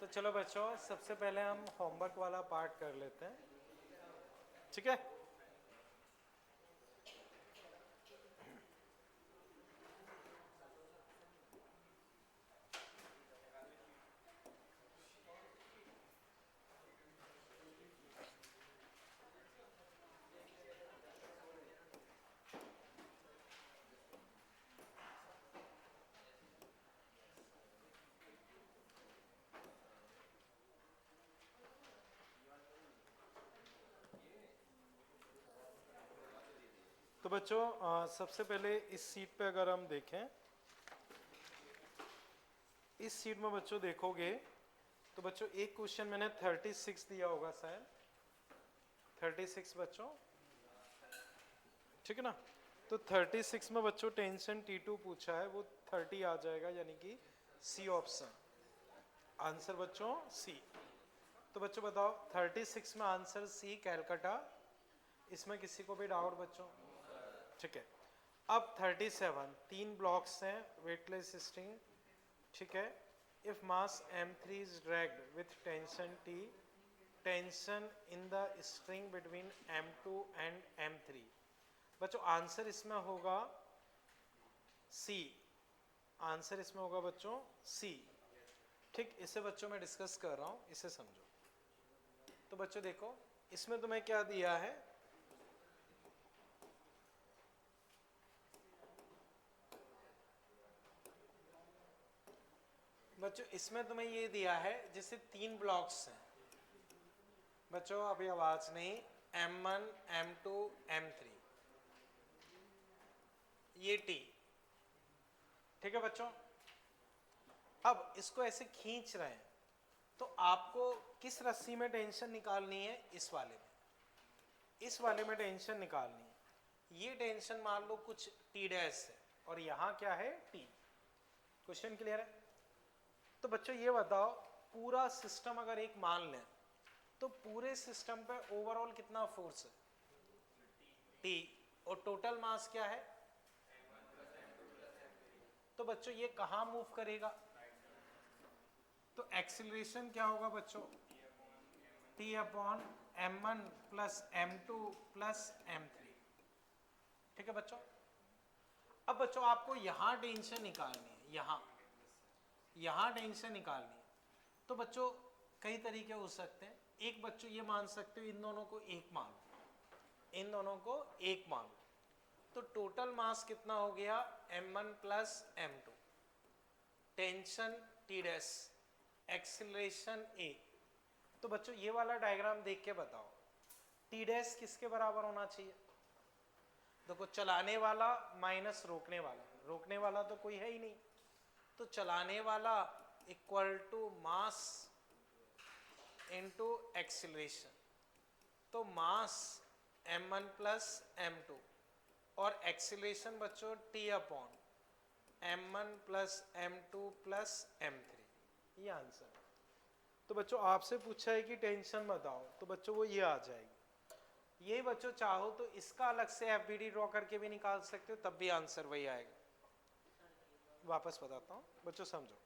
तो चलो बच्चों, सबसे पहले हम होमवर्क वाला पार्ट कर लेते हैं, ठीक है। तो बच्चों, सबसे पहले इस सीट पे अगर हम देखें, इस सीट में बच्चों देखोगे तो बच्चों एक क्वेश्चन मैंने 36 दिया होगा शायद, 36 बच्चों, ठीक है ना। तो 36 में बच्चों टेंशन T2 पूछा है, वो 30 आ जाएगा, यानी कि सी ऑप्शन आंसर बच्चों सी। तो बच्चों बताओ 36 में आंसर सी कैलकाटा, इसमें किसी को भी डाउट बच्चों? ठीक है। अब 37 तीन ब्लॉक्स हैं वेटलेस स्ट्रिंग, ठीक है। If mass m3 is dragged with tension T, tension in the string between m2 and m3। बच्चों आंसर इसमें होगा सी, आंसर इसमें होगा बच्चों सी, ठीक। इसे बच्चों मैं डिस्कस कर रहा हूं, इसे समझो। तो बच्चों देखो इसमें तुम्हें क्या दिया है, बच्चों इसमें तुम्हें ये दिया है जैसे तीन ब्लॉक्स हैं बच्चों, अभी आवाज नहीं, M1 M2 M3, ये T, ठीक है बच्चों। अब इसको ऐसे खींच रहे हैं, तो आपको किस रस्सी में टेंशन निकालनी है? इस वाले में, इस वाले में टेंशन निकालनी है। ये टेंशन मान लो कुछ T डैश है और यहां क्या है T। क्वेश्चन क्लियर है? तो बच्चों ये बताओ, पूरा सिस्टम अगर एक मान लें तो पूरे सिस्टम पे ओवरऑल कितना फोर्स है? T। और टोटल मास क्या है? तो बच्चों ये कहां मूव करेगा? तो एक्सीलरेशन क्या होगा बच्चों? T upon M1 plus M2 plus M3, ठीक है बच्चों। अब बच्चों आपको यहां टेंशन निकालनी है, यहां टेंशन निकालनी है। तो बच्चों कई तरीके हो सकते हैं। एक बच्चों ये मान सकते हो इन दोनों को एक मान लो, इन दोनों को एक मान लो, तो टोटल मास कितना हो गया? M1 plus M2, tension T dash, acceleration A। तो बच्चों ये वाला डायग्राम देख के बताओ T डैश किसके बराबर होना चाहिए? देखो चलाने वाला माइनस रोकने वाला, रोकने वाला तो कोई है ही नहीं, तो चलाने वाला equal to mass into acceleration. तो मास M1 प्लस M2 और एक्सीलरेशन बच्चों T upon M1 plus M2 plus M3, ये आंसर। तो बच्चों आपसे पूछा है कि टेंशन बताओ, तो बच्चों वो ये आ जाएगी। ये बच्चों चाहो तो इसका अलग से FBD ड्रॉ करके भी निकाल सकते हो, तब भी आंसर वही आएगा। वापस बताता हूं बच्चों, समझो।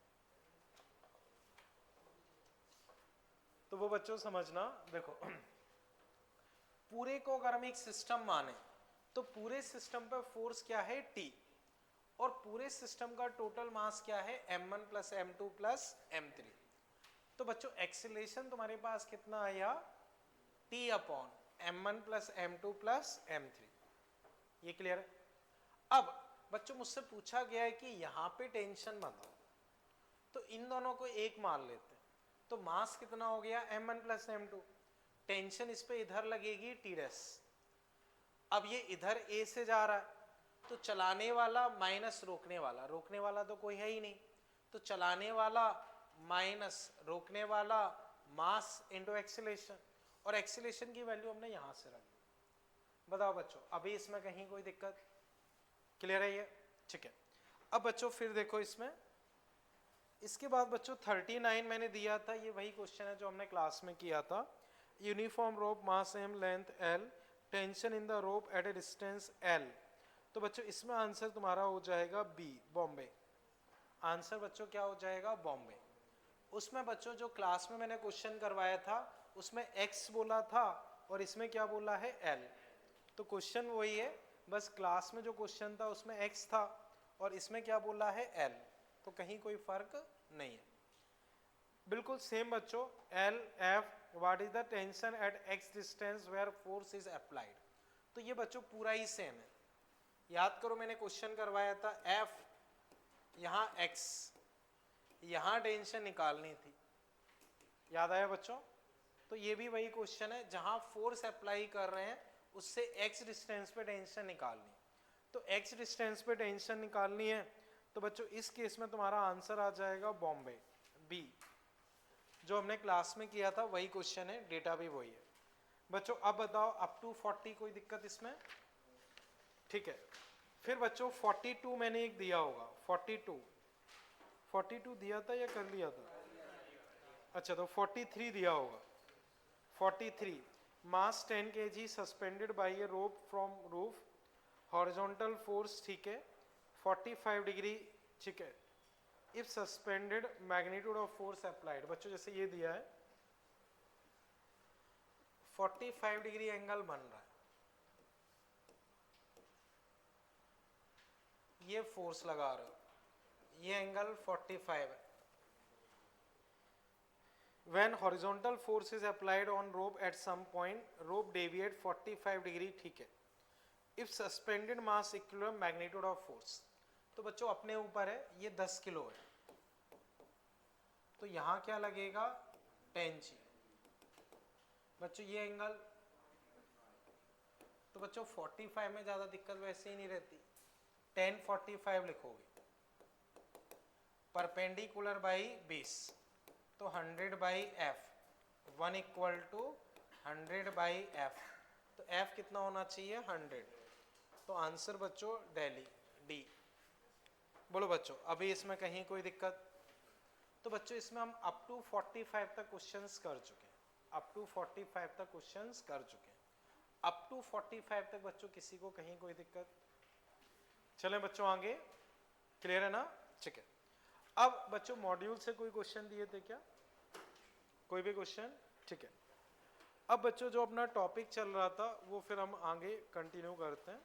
तो वो बच्चों समझना, देखो पूरे को अगर हम एक सिस्टम माने तो पूरे सिस्टम पर फोर्स क्या है? T, और पूरे सिस्टम का टोटल मास क्या है? M1 plus M2 plus M3। तो बच्चों एक्सीलरेशन तुम्हारे पास कितना आया? T upon M1 plus M2 plus M3, ये क्लियर है? अब बच्चों मुझसे पूछा गया है कि यहां पे टेंशन बताओ, तो इन दोनों को एक मान लेते हैं, तो मास कितना हो गया? M1 प्लस M2, टेंशन इस पे इधर लगेगी T डैश। अब ये इधर A से जा रहा है, तो चलाने वाला माइनस रोकने वाला, रोकने वाला तो कोई है ही नहीं, तो चलाने वाला माइनस रोकने वाला, मास इंटू एक्सीलरेशन, और एक्सीलरेशन की वैल्यू हमने यहां से रख दी। बताओ बच्चों अभी इसमें कहीं कोई दिक्कत? क्लियर है ये? ठीक है। अब बच्चों फिर देखो इसमें, इसके बाद बच्चों 39 मैंने दिया था, ये वही क्वेश्चन है जो हमने क्लास में किया था। Uniform rope mass m length l, tension in the rope eight A distance l। तो बच्चों इसमें आंसर तुम्हारा हो जाएगा बी, बॉम्बे। आंसर बच्चों क्या हो जाएगा? बॉम्बे। उसमें बच्चों जो क्लास में मैंने क्वेश्चन करवाया था उसमें x बोला था और इसमें क्या बोला है l। तो क्वेश्चन वही है, बस क्लास में जो क्वेश्चन था उसमें x था और इसमें क्या बोला है l, तो कहीं कोई फर्क नहीं है, बिल्कुल सेम बच्चों। L F what is the tension at x distance where force is applied, तो ये बच्चों पूरा ही सेम है। याद करो मैंने क्वेश्चन करवाया था F, यहाँ x, यहाँ टेंशन निकालनी थी, याद आया बच्चों? तो ये भी वही क्वेश्चन है, जहां फोर्स अप्लाई कर रहे हैं उससे x डिस्टेंस पे टेंशन निकालनी, तो x डिस्टेंस पे टेंशन निकालनी है, तो बच्चों इस केस में तुम्हारा आंसर आ जाएगा बॉम्बे बी। जो हमने क्लास में किया था वही क्वेश्चन है, डेटा भी वही है बच्चों। अब बताओ अप टू 40 कोई दिक्कत इसमें? ठीक है, फिर बच्चों 42 मैंने एक दिया होगा, 42 दिया था या कर लिया था? अच्छा, तो 43 दिया होगा। 43 मास 10 kg suspended bye A rope from roof, horizontal force, ठीक है, 45 डिग्री, ठीक है, if suspended magnitude of force applied. बच्चों जैसे ये दिया है 45 डिग्री एंगल बन रहा है, ये फोर्स लगा रहे हो, ये एंगल 45 है। When horizontal force is applied on rope at some point, rope deviate 45 degree, ठीक है, if suspended mass equilibrium magnitude of force, तो बच्चों अपने ऊपर है, ये 10 किलो है, तो यहाँ क्या लगेगा 10 G। बच्चों ये एंगल, तो बच्चों 45 में ज़्यादा दिक्कत वैसे ही नहीं रहती, 1045 लिखोगे, परपेंडिकुलर बाई 20, तो 100 by F, 1 equal to 100 by F, तो एफ कितना होना चाहिए 100, तो आंसर बच्चों दिल्ली डी। बोलो बच्चों अभी इसमें कहीं कोई दिक्कत? तो बच्चों इसमें हम अप टू 45 तक क्वेश्चंस कर चुके हैं, अप टू 45 तक क्वेश्चंस कर चुके हैं, अप टू 45 तक बच्चों किसी को कहीं कोई दिक्कत? चलें बच्चों आगे, क्लियर है ना? ठीक है, अब बच्चों मॉड्यूल से कोई क्वेश्चन दिए थे क्या? कोई भी क्वेश्चन? ठीक है, अब बच्चों जो अपना टॉपिक चल रहा था वो फिर हम आगे कंटिन्यू करते हैं।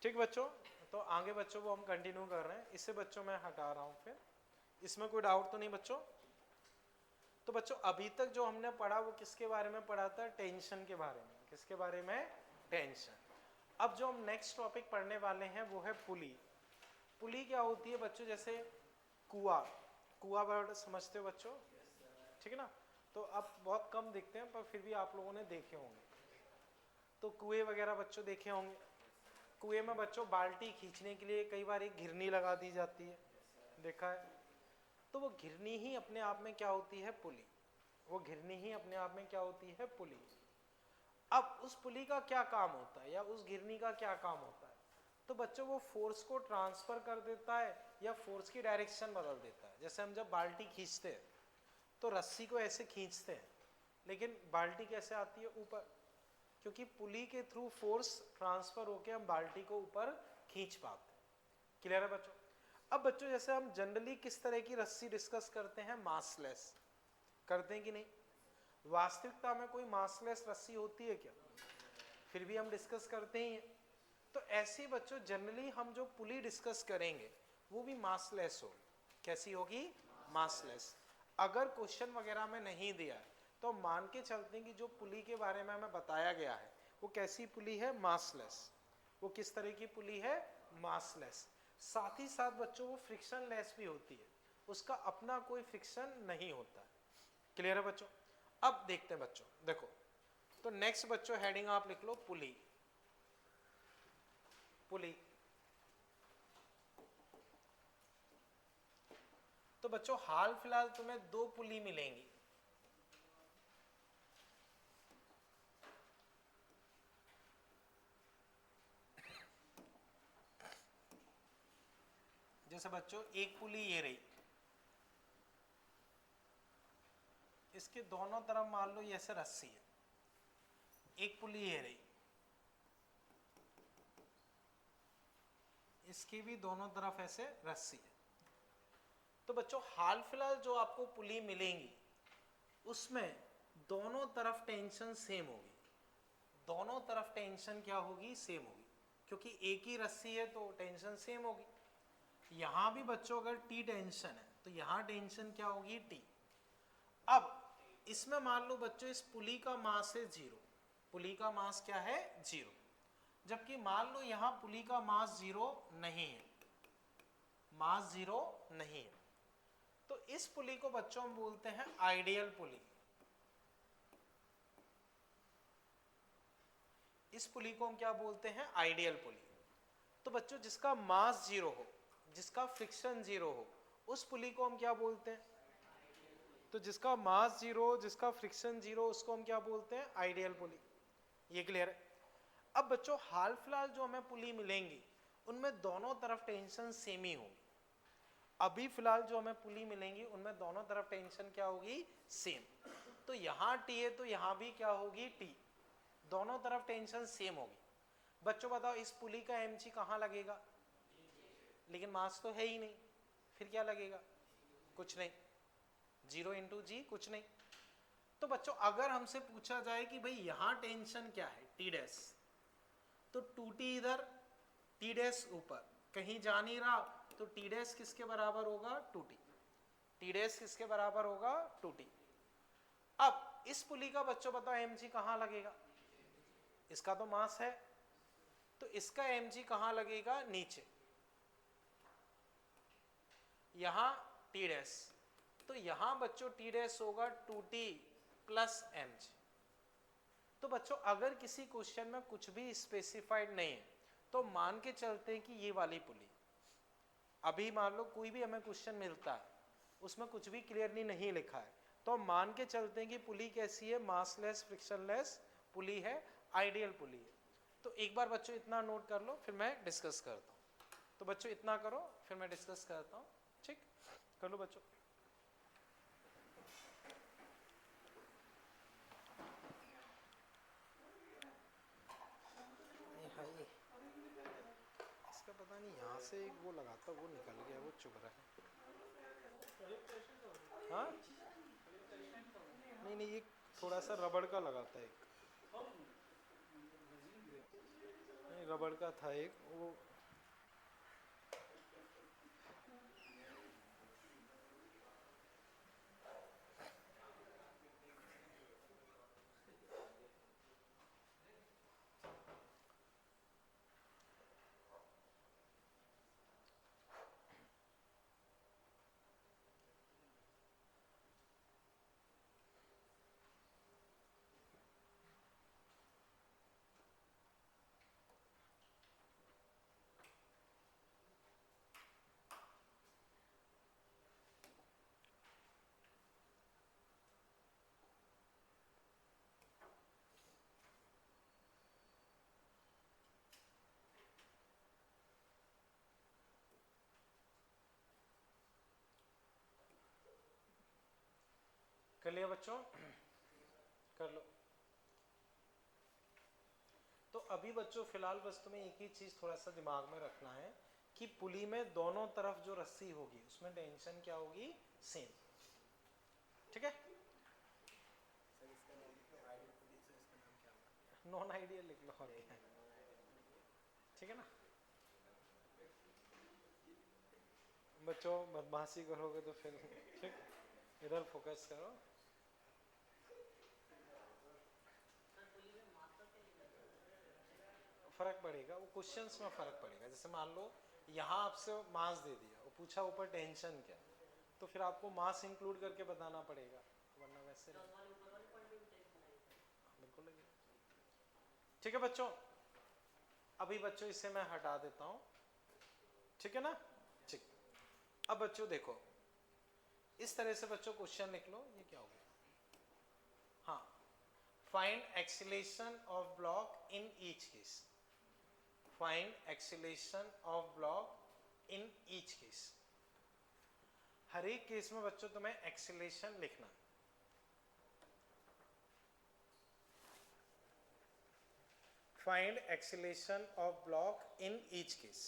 ठीक बच्चों, तो आगे बच्चों वो हम कंटिन्यू कर रहे हैं, इससे बच्चों मैं हटा रहा हूं, फिर इसमें कोई डाउट तो नहीं बच्चों? तो बच्चों अभी तक जो हमने पढ़ा वो किसके बारे में पढ़ा था? टेंशन के बारे में। किसके बारे में? टेंशन। अब जो हम नेक्स्ट टॉपिक पढ़ने वाले हैं वो है पुली। पुली क्या होती है बच्चों? जैसे कुआं, कुआं वर्ड समझते हो बच्चों? ठीक है ना? तो अब बहुत कम दिखते हैं पर फिर भी आप लोगों ने देखे होंगे, तो कुएं वगैरह बच्चों देखे होंगे। कुएं में बच्चों बाल्टी खींचने के लिए कई बार एक घिरनी लगा दी जाती है, देखा है? तो वो घिरनी ही अपने आप में क्या होती है? पुली। वो घिरनी ही अपने आप में क्या होती है? पुली। अब उस पुली का क्या काम होता है या उस घिरनी का क्या काम होता है? तो बच्चों वो फोर्स को ट्रांसफर कर देता है या फोर्स की डायरेक्शन बदल देता है। जैसे हम जब बाल्टी खींचते हैं तो रस्सी को ऐसे खींचते हैं, लेकिन बाल्टी कैसे आती है? ऊपर, क्योंकि पुली के थ्रू फोर्स ट्रांसफर होकर हम बाल्टी को ऊपर खींच पाते हैं। क्लियर है बच्चों? अब बच्चों जैसे हम जनरली किस तरह की रस्सी डिस्कस करते हैं? मासलेस करते हैं कि नहीं? वास्तविकता में कोई मासलेस रस्सी होती है क्या? फिर भी हम डिस्कस करते ही हैं। तो ऐसे बच्चों जनरली हम जो पुली डिस्कस करेंगे वो भी मासलेस होगी। कैसी होगी? मासलेस। अगर क्वेश्चन वगैरह में नहीं दिया है तो मान के चलते हैं कि जो पुली के बारे में हमें बताया गया है वो कैसी पुली है? मासलेस। वो किस तरह की पुली है? मासलेस। साथ ही साथ बच्चों वो फ्रिक्शन लेस भी होती है, उसका अपना कोई फ्रिक्शन नहीं होता है। क्लियर है बच्चों? अब देखते हैं बच्चों, देखो तो नेक्स्ट बच्चों हेडिंग आप लिख लो पुली। पुली, तो बच्चों हाल फिलहाल तुम्हें 2 पुली मिलेंगी। जैसे बच्चों एक पुली ये रही, इसके दोनों तरफ मान लो ये ऐसे रस्सी है। एक पुली ये रही, इसकी भी दोनों तरफ ऐसे रस्सी है। तो बच्चों हाल फिलहाल जो आपको पुली मिलेंगी उसमें दोनों तरफ टेंशन सेम होगी, दोनों तरफ टेंशन क्या होगी, सेम होगी, क्योंकि एक ही रस्सी है तो टेंशन सेम होगी। यहां भी बच्चों अगर टी टेंशन है तो यहां टेंशन क्या होगी, टी। अब इसमें मान लो बच्चों इस पुली का मास है 0, पुली का मास क्या है 0, जबकि मान लो यहां पुली का मास 0 नहीं है, मास 0 नहीं है, तो इस पुली को बच्चों हम बोलते हैं आइडियल पुली। इस पुली को हम क्या बोलते हैं, आइडियल पुली। तो बच्चों जिसका मास 0 हो, जिसका फ्रिक्शन 0 हो, उस पुली को हम क्या बोलते हैं, तो जिसका मास 0, जिसका फ्रिक्शन 0, उसको हम क्या बोलते हैं, आइडियल पुली। ये क्लियर है। अब बच्चों हाल फिलहाल जो हमें पुली मिलेंगी उनमें दोनों तरफ टेंशन सेम ही होगी। अभी फिलहाल जो हमें पुली मिलेंगी उनमें दोनों तरफ टेंशन क्या होगी, सेम। तो यहाँ टी है तो यहाँ भी क्या होगी, टी, दोनों तरफ टेंशन सेम होगी। बच्चों बताओ इस पुली का mg कहाँ लगेगा, लेकिन मास तो है ही नहीं, फिर क्या लगेगा, कुछ नहीं, 0 इंटू जी, कुछ नहीं। तो बच्चों अगर हमसे पूछा जाए कि भाई यहाँ टेंशन क्या है, टी डैश, तो 2t इधर, टी डैश ऊपर, कहीं जा नहीं रहा, तो टी डैश किसके बराबर होगा, 2t, टी डैश किसके बराबर होगा, 2t। अब इस पुली का बच्चों बताओ mg कहाँ लगेगा, इसका तो मास है, तो इसका mg कहाँ लगेगा, नीचे, यहां टी डैश, तो यहां बच्चों टी डैश होगा 2t प्लस mg। तो बच्चों अगर किसी क्वेश्चन में कुछ भी स्पेसिफाइड नहीं है तो मान के चलते हैं कि ये वाली पुली, अभी मान लो कोई भी हमें क्वेश्चन मिलता है उसमें कुछ भी क्लियरली नहीं लिखा है, तो हम मान के चलते हैं कि पुली कैसी है, मासलेस फ्रिक्शनलेस पुली है, आइडियल पुली है। तो एक बार बच्चों इतना नोट कर लो, फिर मैं डिस्कस करता हूँ। तो बच्चों इतना करो, फिर मैं डिस्कस करता हूँ, ठीक, कर लो बच्चों। इसका पता नहीं यहाँ से एक वो लगाता, वो निकल गया, वो चुभ रहा है। हाँ नहीं नहीं, ये थोड़ा सा रबड़ का लगाता है, एक नहीं रबड़ का था एक वो। कर लिया बच्चों, कर लो। तो अभी बच्चों फिलहाल बस तुम्हें एक ही चीज थोड़ा सा दिमाग में रखना है कि पुली में दोनों तरफ जो रस्सी होगी उसमें टेंशन क्या होगी, सेम, ठीक है। नॉन आइडियल लिख लो, और क्या है, ठीक है ना। बच्चों बदमाशी करोगे तो फिर ठीक, इधर फोकस करो। फर्क पड़ेगा, वो क्वेश्चंस में फर्क पड़ेगा। जैसे मान लो यहाँ आपसे मास दे दिया, वो पूछा ऊपर टेंशन क्या, तो फिर आपको मास इंक्लूड करके बताना पड़ेगा, वरना वैसे बिल्कुल लगेगा। ठीक है बच्चों, अभी बच्चों इसे मैं हटा देता हूँ, ठीक है ना, ठीक। अब बच्चों देखो इस तरह से बच्चों क्वेश्चन लिख लो, ये क्या हो गया, हाँ, find acceleration of block in each case, find acceleration of block in each case. हर एक केस में बच्चों तुम्हें एक्सीलरेशन लिखना, find acceleration of block in each case.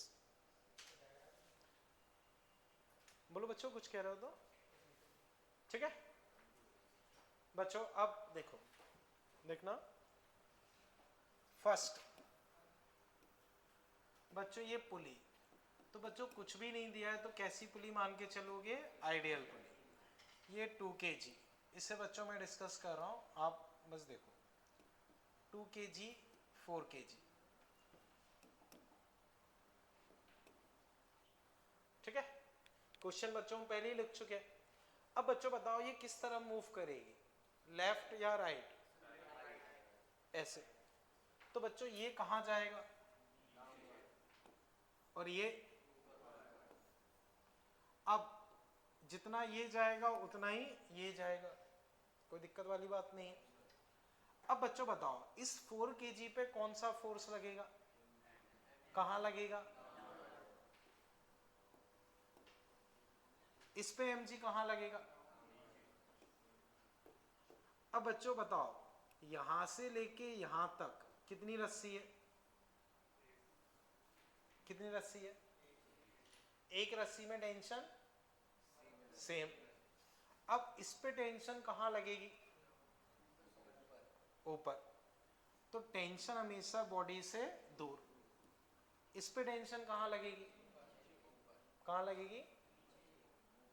बोलो बच्चों, कुछ कह रहे हो तो? ठीक है बच्चों, अब देखो, देखना फर्स्ट बच्चों ये पुली, तो बच्चों कुछ भी नहीं दिया है तो कैसी पुली मान के चलोगे? आइडियल पुली। ये 2 kg, इससे बच्चों मैं डिस्कस कर रहा हूं, आप बस देखो 2 kg 4 kg, ठीक है। क्वेश्चन बच्चों हम पहले ही लिख चुके हैं। अब बच्चों बताओ ये किस तरह मूव करेगी, लेफ्ट या राइट? ऐसे। तो बच्चों ये कहां जाएगा? और ये, अब जितना ये जाएगा उतना ही ये जाएगा, कोई दिक्कत वाली बात नहीं है। अब बच्चों बताओ इस 4 kg पे कौन सा फोर्स लगेगा? कहां लगेगा? इस पे mg कहां लगेगा? अब बच्चों बताओ यहां से लेके यहां तक कितनी रस्सी है? कितनी रस्सी है? एक रस्सी में टेंशन सेम। अब इस पे टेंशन कहां लगेगी? ऊपर। तो टेंशन हमेशा बॉडी से दूर। इस पे टेंशन कहां लगेगी? कहां लगेगी?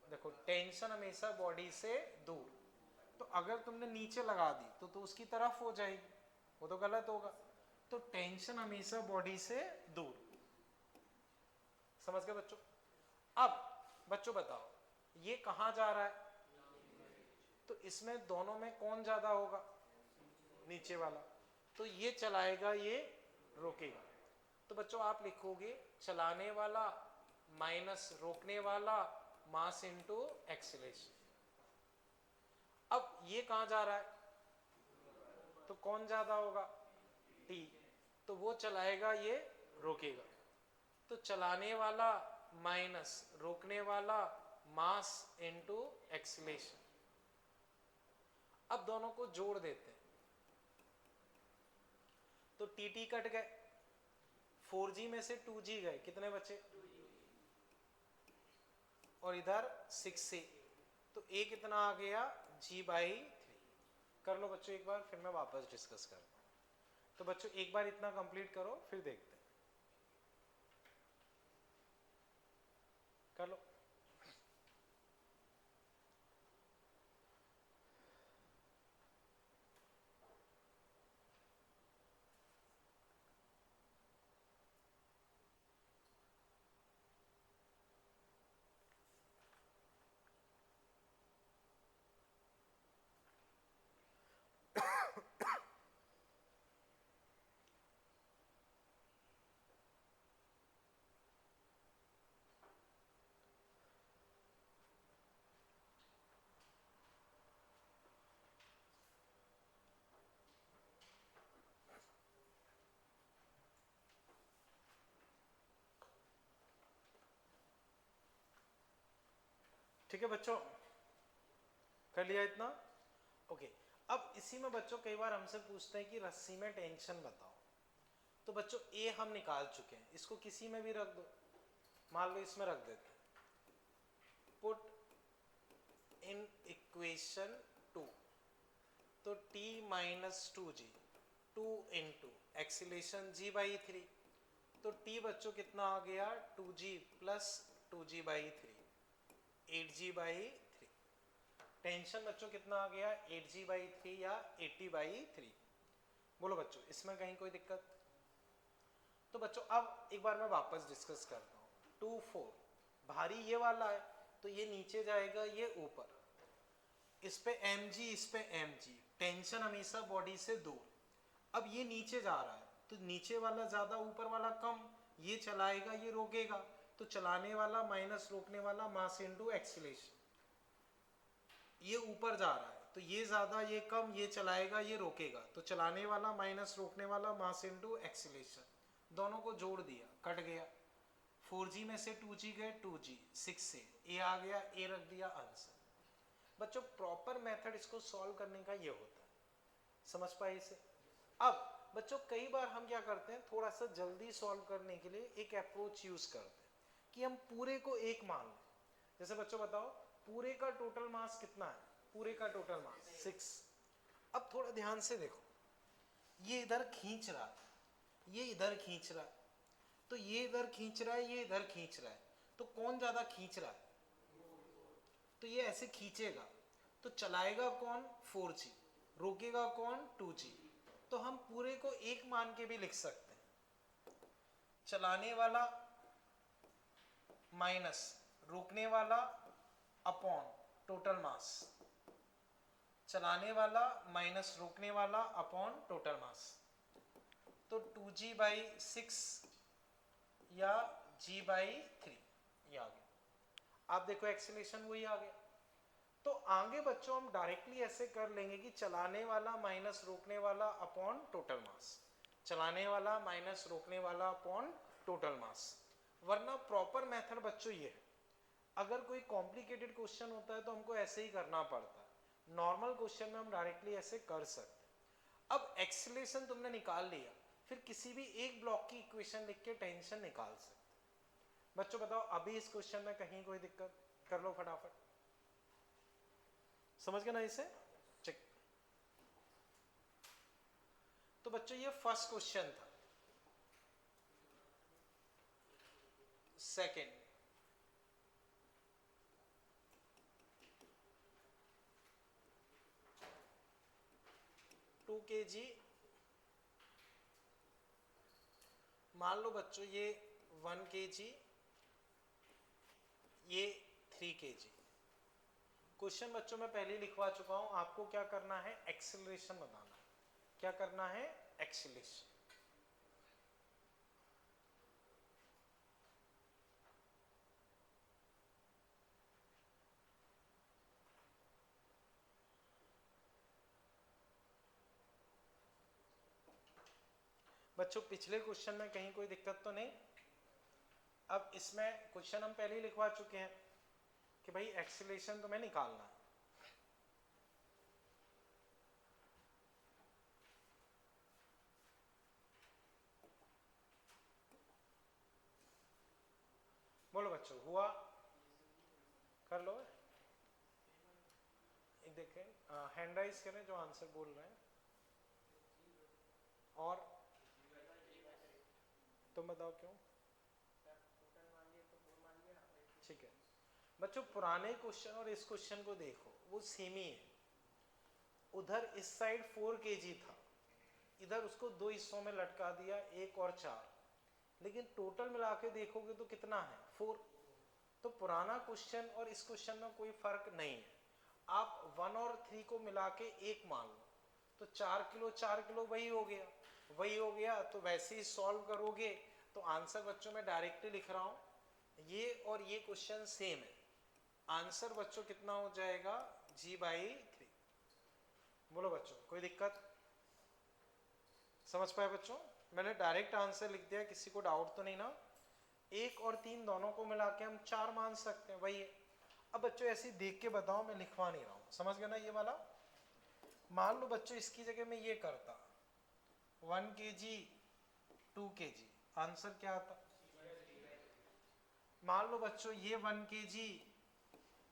देखो टेंशन हमेशा बॉडी से दूर, तो अगर तुमने नीचे लगा दी तो उसकी तरफ हो जाएगी, वो तो गलत होगा। तो टेंशन हमेशा बॉडी से दूर, समझ गए बच्चों? अब बच्चों बताओ ये कहां जा रहा है? तो इसमें दोनों में कौन ज्यादा होगा? नीचे वाला। तो ये चलाएगा, ये रोकेगा। तो बच्चों आप लिखोगे चलाने वाला माइनस रोकने वाला मास इनटू एक्सीलरेशन। अब ये कहां जा रहा है? तो कौन ज्यादा होगा? टी। तो वो चलाएगा, ये रोकेगा। तो चलाने वाला माइनस रोकने वाला मास इनटू एक्सीलरेशन। अब दोनों को जोड़ देते हैं तो टी टी कट गए, 4g में से 2g गए, कितने बचे? और इधर 6c, तो a कितना आ गया? g/3। कर लो बच्चों एक बार, फिर मैं वापस डिस्कस करता हूं। तो बच्चों एक बार इतना कंप्लीट करो, फिर देखते हैं। कर लो। ठीक है बच्चों, कर लिया इतना? ओके। अब इसी में बच्चों कई बार हमसे पूछते हैं कि रस्सी में टेंशन बताओ। तो बच्चों ए हम निकाल चुके हैं, इसको किसी में भी रख दो, मान लो इसमें रख देते हैं। पुट इन इक्वेशन 2, तो t minus 2g, 2 into acceleration g/3। तो t बच्चों कितना आ गया? 2g plus 2g/3, 8g/3। Tension बच्चों कितना आ गया? 8g/3 या 80/3। बोलो बच्चों इसमें कहीं कोई दिक्कत? तो बच्चों अब एक बार मैं वापस डिस्कस करता हूँ। 2 4 भारी ये वाला है तो ये नीचे जाएगा, ये ऊपर। इस पे mg, इस पे mg, टेंशन हमेशा बॉडी से दूर। अब ये नीचे जा रहा है तो नीचे वाला ज्यादा, ऊपर वाला कम। ये चलाएगा, ये रोकेगा। तो चलाने वाला माइनस रोकने वाला मास इनटू एक्सीलरेशन। ये ऊपर जा रहा है तो ये ज्यादा, ये कम, ये चलाएगा, ये रोकेगा। तो चलाने वाला माइनस रोकने वाला मास इनटू एक्सीलरेशन। दोनों को जोड़ दिया, कट गया। 4g में से 2g गए, 2g, 6 से a आ गया, a रख दिया आंसर। बच्चों प्रॉपर मेथड इसको सॉल्व करने का ये होता है, समझ पाए इसे? अब बच्चों कई बार हम क्या करते हैं, थोड़ा सा जल्दी सॉल्व करने के लिए एक अप्रोच यूज करते हैं कि हम पूरे को एक मान लें। जैसे बच्चों बताओ पूरे का टोटल मास कितना है, पूरे का टोटल मास 6। अब थोड़ा ध्यान से देखो, ये इधर खींच रहा है, ये इधर खींच रहा है, तो ये इधर खींच रहा है, ये इधर खींच रहा है, तो कौन ज्यादा खींच रहा है? तो ये ऐसे खींचेगा तो चलाएगा कौन? 4G। रोकेगा कौन? 2G। तो हम पूरे को एक मान के भी लिख सकते हैं, चलाने वाला माइनस रोकने वाला अपॉन टोटल मास, चलाने वाला माइनस रोकने वाला अपॉन टोटल मास। तो 2G/6 या G/3 ये आ गया। आप देखो एक्सीलरेशन वही आ गया। तो आगे बच्चों हम डायरेक्टली ऐसे कर लेंगे कि चलाने वाला माइनस रोकने वाला अपॉन टोटल मास, चलाने वाला माइनस रोकने वाला अपॉन टोटल मास। वरना प्रॉपर मेथड बच्चों ये है, अगर कोई कॉम्प्लिकेटेड क्वेश्चन होता है तो हमको ऐसे ही करना पड़ता है, नॉर्मल क्वेश्चन में हम डायरेक्टली ऐसे कर सकते हैं। अब एक्सीलरेशन तुमने निकाल लिया, फिर किसी भी एक ब्लॉक की इक्वेशन लिख के टेंशन निकाल सकते। बच्चों बताओ अभी इस क्वेश्चन में कहीं कोई दिक्कत? कर लो फटाफट, समझ गए ना इसे? चेक। तो बच्चों ये फर्स्ट क्वेश्चन था। सेकंड, टू kg, मान लो बच्चों ये 1 kg, ये 3 kg। क्वेश्चन बच्चों मैं पहले लिखवा चुका हूं, आपको क्या करना है? एक्सेलरेशन बताना है। क्या करना है? एक्सेलरेशन। बच्चों पिछले क्वेश्चन में कहीं कोई दिक्कत तो नहीं? अब इसमें क्वेश्चन हम पहले ही लिखवा चुके हैं कि भाई एक्सेलरेशन तुम्हें निकालना है। बोलो बच्चों, हुआ? कर लो, देखें हैंड राइज करें जो आंसर बोल रहे हैं। और तुम बताओ क्यों? ठीक है बच्चों, पुराने क्वेश्चन और इस क्वेश्चन को देखो, वो सेम ही है। उधर इस साइड 4 kg था, इधर उसको दो हिस्सों में लटका दिया, 1 और 4, लेकिन टोटल मिला के देखोगे तो कितना है? 4। तो पुराना क्वेश्चन और इस क्वेश्चन में कोई फर्क नहीं है। आप 1 और 3 को मिला के 1 मान लो, तो 4 किलो 4 किलो वही हो गया, वही हो गया। तो वैसे ही सॉल्व करोगे तो आंसर बच्चों मैं डायरेक्टली लिख रहा हूं, ये और ये क्वेश्चन सेम है। आंसर बच्चों कितना हो जाएगा? G/3। बोलो बच्चों कोई दिक्कत? समझ पाए बच्चों? मैंने डायरेक्ट आंसर लिख दिया, किसी को डाउट तो नहीं ना? 1 और 3 दोनों को मिला के हम 4 मान सकते हैं, वही है। अब बच्चों ऐसे देख के बताओ, मैं लिखवा नहीं रहा हूं, समझ गए ना ये वाला? मान लो बच्चों इसकी जगह मैं ये करता 1 kg 2 kg, आंसर क्या आता? मान लो बच्चों ये 1 kg,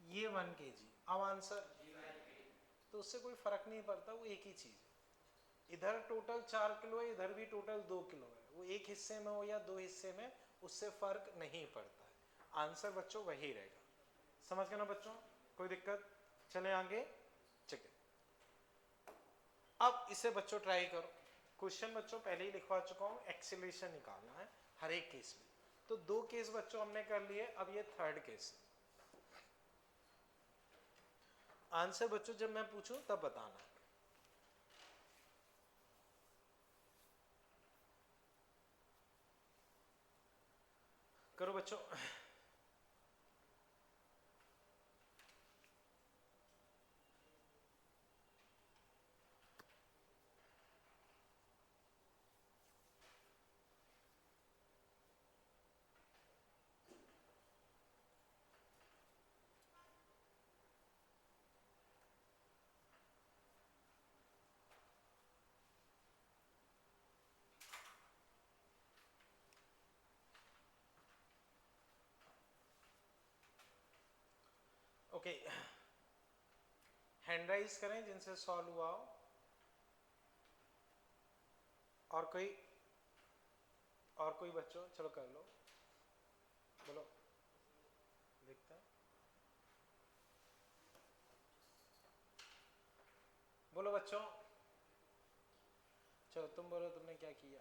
ये 1 kg, अब आंसर? तो उससे कोई फर्क नहीं पड़ता, वो एक ही चीज है। इधर टोटल 4 किलो है, इधर भी टोटल 2 किलो है, वो एक हिस्से में हो या 2 हिस्से में, उससे फर्क नहीं पड़ता है। आंसर बच्चों वही रहेगा। समझ गए ना बच्चों? कोई दिक्कत? चले आगे, ठीक है। अब इसे बच्चों ट्राई करो। क्वेश्चन बच्चों पहले ही लिखवा चुका हूं, एक्सीलरेशन निकालना है हर एक केस में। तो 2 केस बच्चों हमने कर लिए, अब ये थर्ड केस है। आंसर बच्चों जब मैं पूछूं तब बताना है। करो बच्चों। ओके, हैंड राइज करें जिनसे सॉल्व हुआ हो। और कोई बच्चों, चलो कर लो, बोलो, देखते हैं, बोलो बच्चों, चलो तुम बोलो तुमने क्या किया।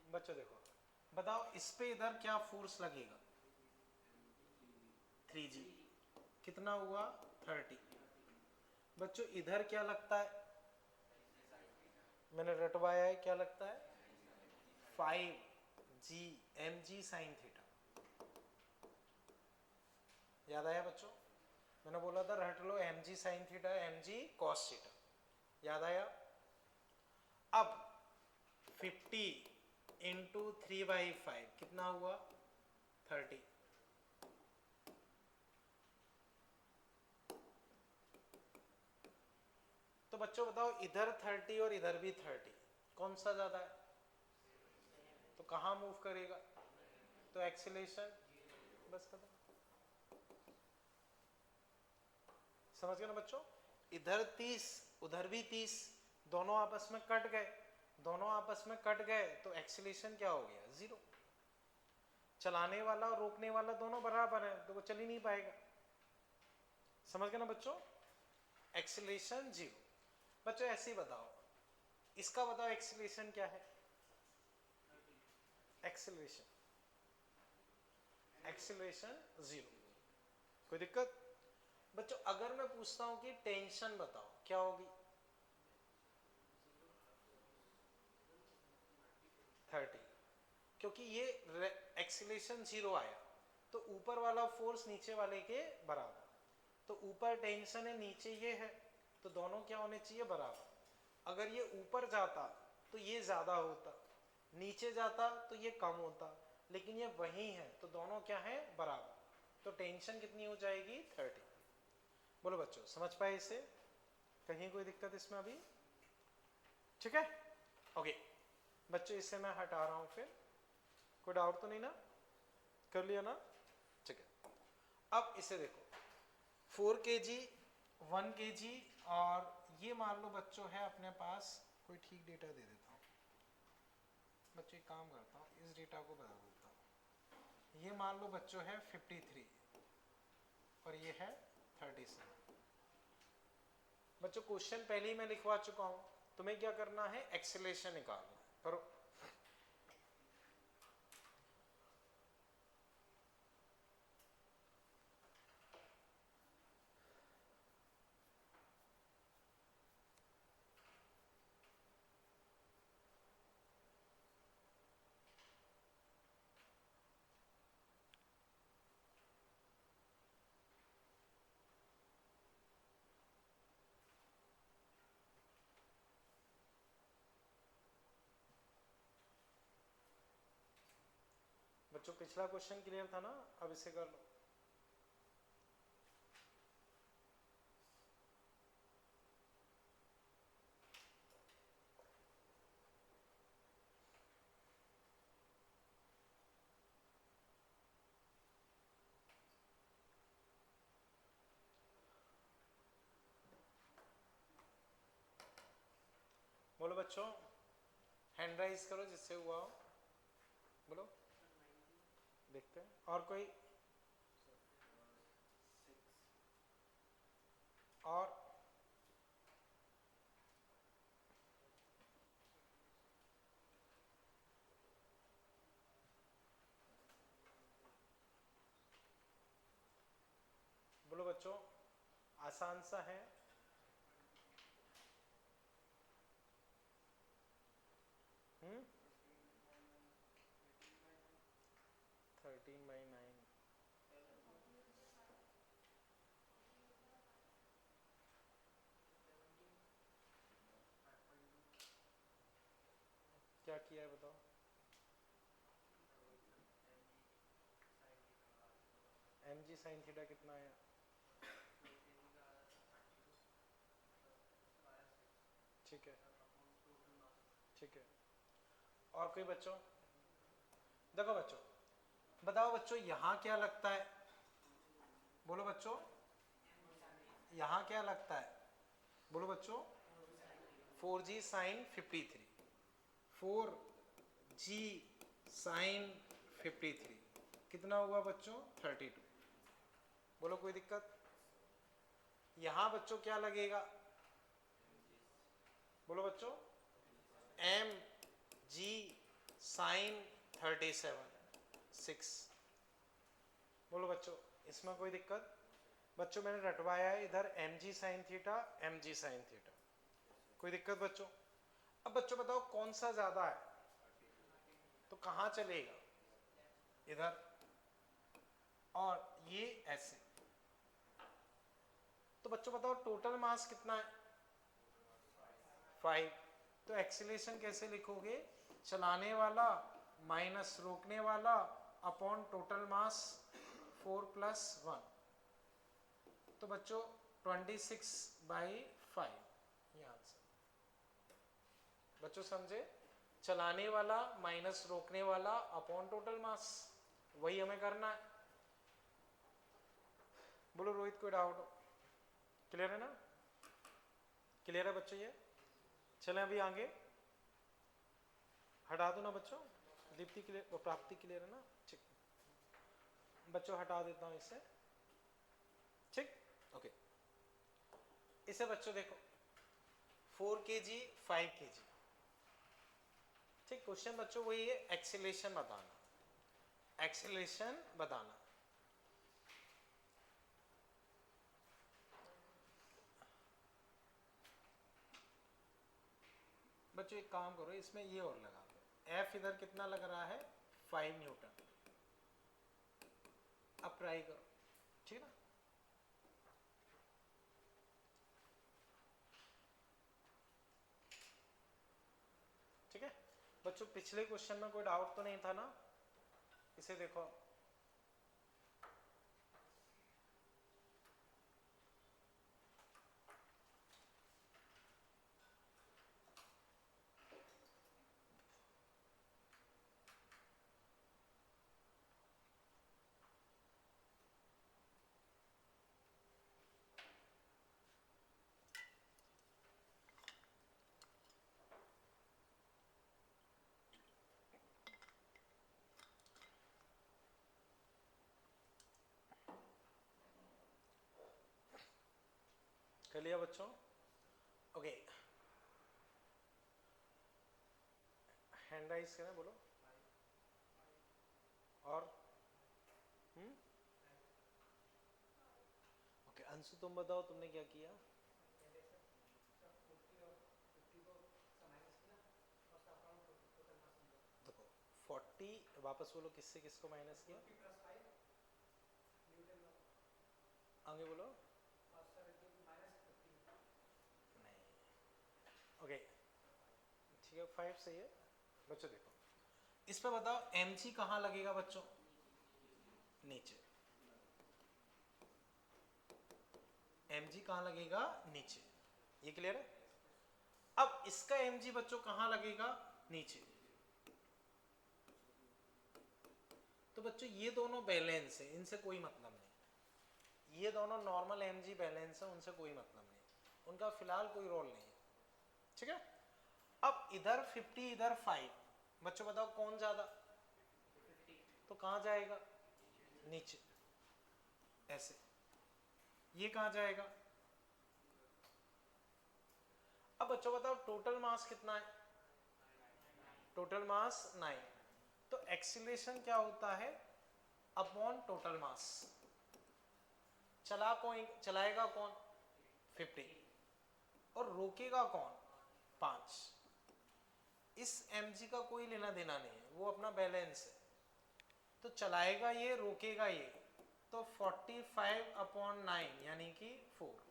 बच्चों देखो, बताओ इस पे इधर क्या फोर्स लगेगा, 3G, कितना हुआ 30। बच्चों इधर क्या लगता है, मैंने रटवाया है, क्या लगता है 5G mg sin थीटा। याद आया बच्चों, मैंने बोला था रट लो mg sin theta mg cos theta, याद आया। अब 50 इंटू 3/5 कितना हुआ 30। तो बच्चों बताओ इधर 30 और इधर भी 30, कौन सा ज्यादा है, तो कहां मूव करेगा, तो एक्सीलरेशन, बस खत्म। समझ गए ना बच्चों, इधर 30 उधर भी 30, दोनों आपस में कट गए, दोनों आपस में कट गए तो एक्सीलरेशन क्या हो गया 0। चलाने वाला और रोकने वाला दोनों बराबर है तो वो चल ही नहीं पाएगा। समझ गए ना बच्चों, एक्सीलरेशन 0। बच्चों ऐसे ही बताओ, इसका बताओ एक्सीलरेशन क्या है, एक्सीलरेशन 0, कोई दिक्कत। बच्चों अगर मैं पूछता हूं कि टेंशन बताओ क्या होगी 30, क्योंकि ये एक्सीलरेशन 0 आया तो ऊपर वाला फोर्स नीचे वाले के बराबर, तो ऊपर टेंशन है नीचे ये है, तो दोनों क्या होने चाहिए बराबर। अगर ये ऊपर जाता तो ये ज्यादा होता, नीचे जाता तो ये कम होता, लेकिन ये वही है तो दोनों क्या है बराबर, तो टेंशन कितनी हो जाएगी 30। बोलो बच्चों समझ पाए इसे, कहीं कोई दिक्कत इसमें अभी, ठीक है ओके। बच्चों इससे मैं हटा रहा हूं, फिर कोई डाउट तो नहीं ना, कर लिया ना, ठीक है। अब इसे देखो 4 kg 1 kg, और ये मान लो बच्चों है अपने पास, कोई ठीक डेटा दे देता हूँ बच्चों, एक काम करता हूँ इस डेटा को बता देता हूँ। ये मान लो बच्चों है 53 और ये है 37। बच्चों क्वेश्चन पहले ही मैं लिखवा चुका हूँ, तुम्हें क्या करना है एक्सीलरेशन निकालना, करो। बच्चों पिछला क्वेश्चन क्लियर था ना, अब इसे कर लो। बोलो बच्चों, हैंड राइज करो जिससे हुआ हो, बोलो देखते हैं। और कोई, और बोलो बच्चों, आसान सा है, हम्म 13/9, क्या किया है बताओ, mg sin थीटा कितना आया, ठीक है ठीक है। और कोई बच्चों, देखो बच्चों, बताओ बच्चों यहाँ क्या लगता है, बोलो बच्चों, यहाँ क्या लगता है, बोलो बच्चों, 4g साइन 53, 4g साइन 53 कितना हुआ बच्चों, 32। बोलो कोई दिक्कत? यहां बच्चों क्या लगेगा, बोलो बच्चों, एम जी साइन 37 6। बोलो बच्चों, इसमें कोई दिक्कत? बच्चों मैंने रटवाया है इधर M G sine theta, M G sine theta, कोई दिक्कत बच्चों? अब बच्चों बताओ कौन सा ज्यादा है, तो कहां चलेगा, इधर, और ये ऐसे। तो बच्चों बताओ टोटल मास कितना है, 5। तो एक्सीलरेशन कैसे लिखोगे, चलाने वाला माइनस रोकने वाला अपॉन टोटल मास 4 + 1। तो बच्चों 26/5 ये आंसर। बच्चों समझे, चलाने वाला माइनस रोकने वाला अपॉन टोटल मास, वही हमें करना है। बोलो रोहित, कोई डाउट हो? क्लियर है ना, क्लियर है बच्चों? ये चलें अभी आगे, हटा दो ना बच्चों, दीप्ति क्लियर, प्राप्ति क्लियर है ना, ठीक बच्चों हटा देता हूं इसे, ठीक, ओके। इसे बच्चों देखो 4 kg 5 kg, ठीक। क्वेश्चन बच्चों वही है, एक्सीलरेशन बताना, एक्सीलरेशन बताना। बच्चों एक काम करो, इसमें ये और लगा दो, एफ इधर कितना लग रहा है, 5 न्यूटन। अब ट्राई करो, ठीक है ना। ठीक है बच्चों, पिछले क्वेश्चन में कोई डाउट तो नहीं था ना? इसे देखो, कर लिया बच्चों, ओके। हैंड राइज करें, बोलो। और ओके, अंशु तुम बताओ, तुमने क्या किया? देखो 40 वापस बोलो, किससे किसको माइनस किया, आगे बोलो, नहीं, ओके ठीक है, 5 सही है बच्चों। देखो इस पे बताओ mg कहाँ लगेगा बच्चों, नीचे, mg कहाँ लगेगा, नीचे, ये क्लियर है। अब इसका mg बच्चों कहाँ लगेगा, नीचे। तो बच्चों ये दोनों बैलेंस है, इनसे कोई मतलब नहीं, ये दोनों नॉर्मल mg बैलेंस है, उनसे कोई मतलब नहीं, उनका फिलहाल कोई रोल नहीं है, ठीक है। अब इधर 50 इधर 5, बच्चों बताओ कौन ज्यादा, तो कहां जाएगा, नीचे, ऐसे। ये कहां जाएगा? अब बच्चों बताओ टोटल मास कितना है, टोटल मास 9। तो एक्सीलरेशन क्या होता है, अपॉन टोटल मास। चलाएगा कौन, 50, और रोकेगा कौन, 5। इस mg का कोई लेना देना नहीं है, वो अपना बैलेंस है। तो चलाएगा ये, रोकेगा ये, तो 45/9 यानी कि 4,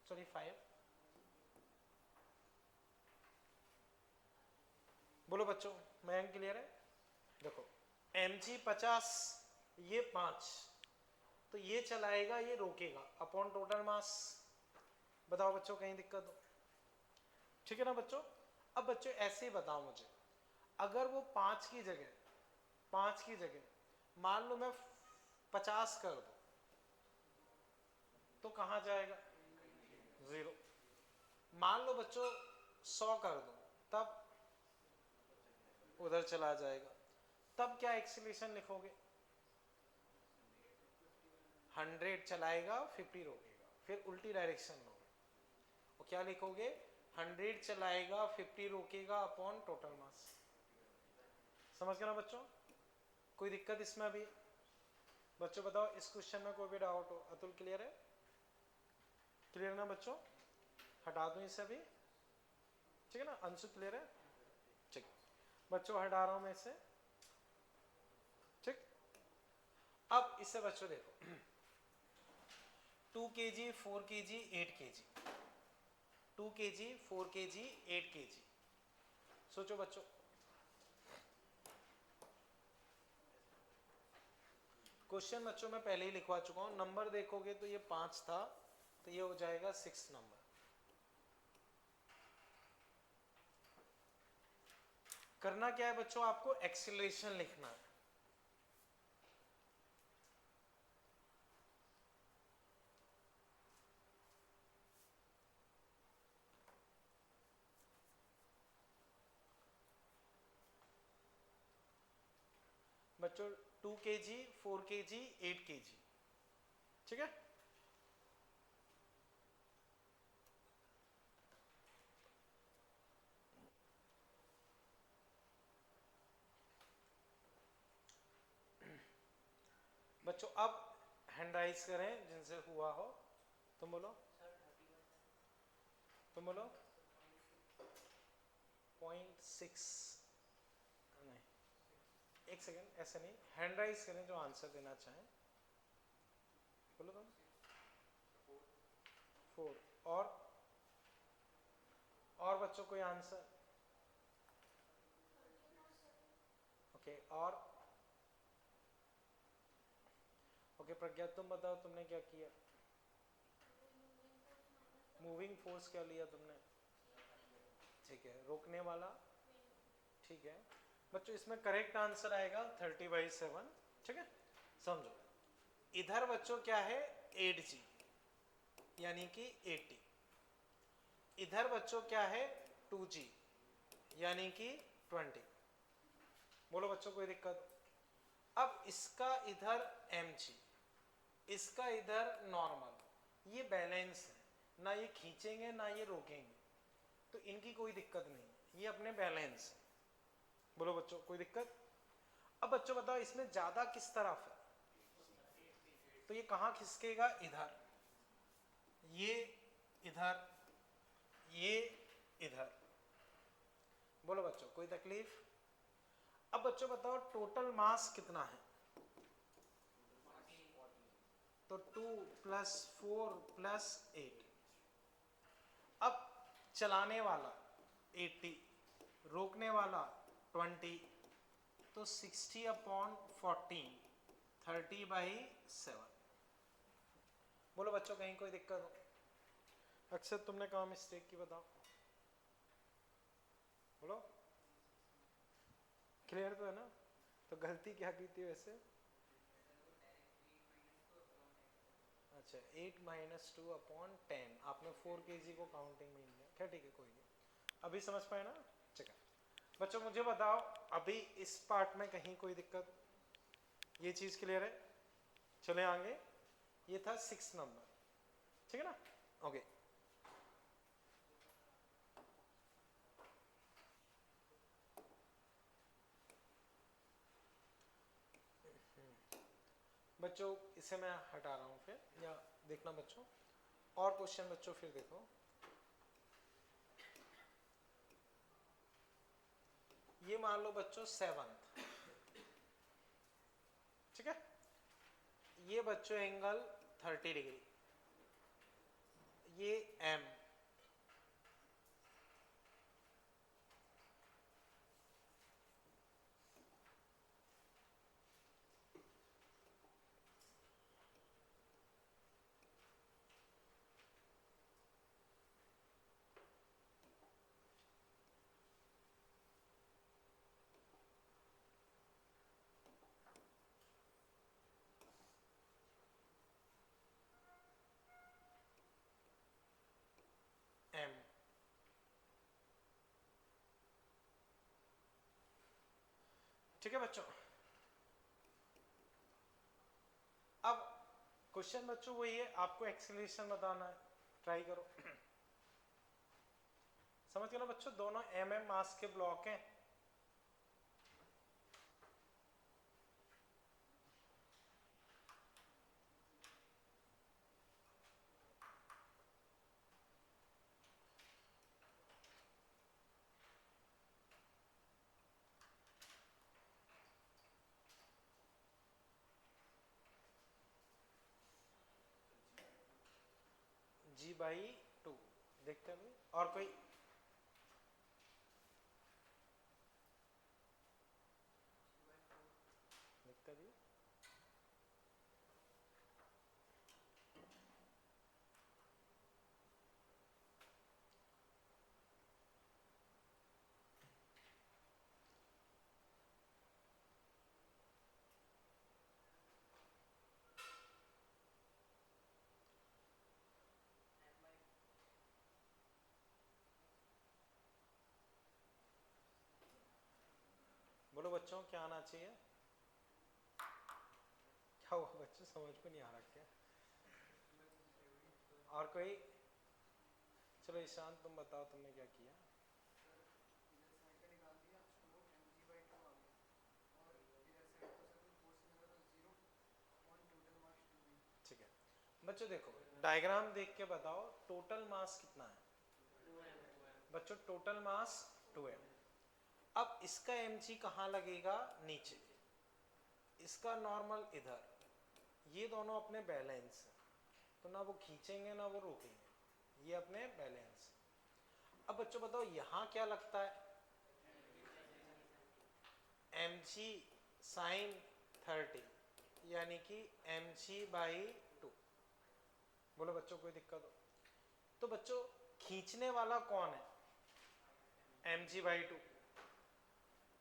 सॉरी 5। बोलो बच्चों, मैं क्लियर है? देखो mg 50, ये 5, तो ये चलाएगा ये रोकेगा, अपॉन टोटल मास। बताओ बच्चों कहीं दिक्कत हो, ठीक है ना बच्चों? अब बच्चों ऐसे ही बताओ मुझे, अगर वो 5 की जगह मान लो मैं 50 कर दूं तो कहां जाएगा? 0। मान लो बच्चों 100 कर दूं तब उधर चला जाएगा। तब क्या एक्सीलरेशन लिखोगे? 100 चलाएगा, 50 रोकेगा, फिर उल्टी डायरेक्शन में होगा। और क्या लिखोगे? 100 चलाएगा, 50 रोकेगा अपॉन टोटल मास। समझ गए ना बच्चों? कोई दिक्कत इसमें अभी? बच्चों बताओ इस क्वेश्चन में कोई भी डाउट हो? अतुल क्लियर है? क्लियर ना बच्चों? हटा दूं इसे अभी? ठीक है ना? अंशु क्लियर है? ठीक, बच्चों हटा रहा हूं मैं इसे। ठीक, अब इसे बच्चों देखो 2 kg 4 kg 8 kg 2 kg 4 kg 8 kg। सोचो बच्चों, क्वेश्चन बच्चों मैं पहले ही लिखवा चुका हूं। नंबर देखोगे तो ये 5 था, तो ये हो जाएगा 6 नंबर। करना क्या है बच्चों? आपको एक्सीलरेशन लिखना है। बच्चों 2 kg 4 kg 8 kg, ठीक है? बच्चों अब हैंड राइज करें जिनसे हुआ हो। तुम बोलो, तुम बोलो। 0.6 नहीं, एक सेकेंड, ऐसे नहीं, हैंड राइज करें जो आंसर देना चाहें। बोलो तुम। 4 और बच्चों कोई आंसर? ओके, और ओके प्रज्ञा तुम बताओ तुमने क्या किया? मूविंग फोर्स क्या लिया तुमने? ठीक है, रोकने वाला? ठीक है बच्चों, इसमें करेक्ट आंसर आएगा 30/7। ठीक है, समझो इधर बच्चों क्या है? 8g यानी कि 80। इधर बच्चों क्या है? 2g यानी कि 20। बोलो बच्चों कोई दिक्कत? अब इसका इधर mg, इसका इधर नॉर्मल, ये बैलेंस है ना, ये खींचेंगे ना ये रोकेंगे, तो इनकी कोई दिक्कत नहीं, ये अपने बैलेंस है। बोलो बच्चों कोई दिक्कत? अब बच्चों बताओ इसमें ज्यादा किस तरफ है? तो ये कहां खिसकेगा? इधर, ये इधर, ये इधर। बोलो बच्चों कोई तकलीफ? अब बच्चों बताओ टोटल मास कितना है? तो 2 + 4 + 8। अब चलाने वाला 80, रोकने वाला 20, तो 60/14 30/7। बोलो बच्चों कहीं कोई दिक्कत हो? अक्सर तुमने कहा मिस्टेक की, बताओ। बोलो क्लियर तो है ना? तो गलती क्या की थी वैसे? अच्छा 8 - 2/10, आपने 4 kg को काउंटिंग में लिया। क्या ठीक है, कोई नहीं, अभी समझ पाए ना? ठीक है बच्चों, मुझे बताओ अभी इस पार्ट में कहीं कोई दिक्कत? ये चीज क्लियर है? चले आगे। ये था 6 नंबर, ठीक है ना? ओके बच्चों, इसे मैं हटा रहा हूं फिर, या देखना बच्चों और क्वेश्चन बच्चों फिर देखो। ये मान लो बच्चों 7th, ठीक है? ये बच्चों एंगल 30 डिग्री, ये m, ठीक है बच्चों। अब क्वेश्चन बच्चों वही है, आपको एक्सीलरेशन बताना है, ट्राई करो। समझ गए ना बच्चों, दोनों mm मास के ब्लॉक हैं। G/2 देखते हैं भाई, और कोई? देखते हैं भाई। बोलो बच्चों क्या आना चाहिए? क्या हुआ बच्चों, समझ में नहीं आ रहा क्या? और कोई? चलो ईशान तुम बताओ, तुमने क्या किया? ठीक है बच्चों, देखो डायग्राम देख के बताओ टोटल मास कितना है। बच्चों टोटल मास 2m। अब इसका mg कहाँ लगेगा? नीचे। इसका नॉर्मल इधर। ये दोनों अपने बैलेंस है, तो ना वो खींचेंगे ना वो रोकेंगे, ये अपने बैलेंस। अब बच्चों बताओ यहाँ क्या लगता है? mg sin 30, यानी कि mg/2। बोलो बच्चों कोई दिक्कत हो? तो बच्चों खींचने वाला कौन है? mg/2।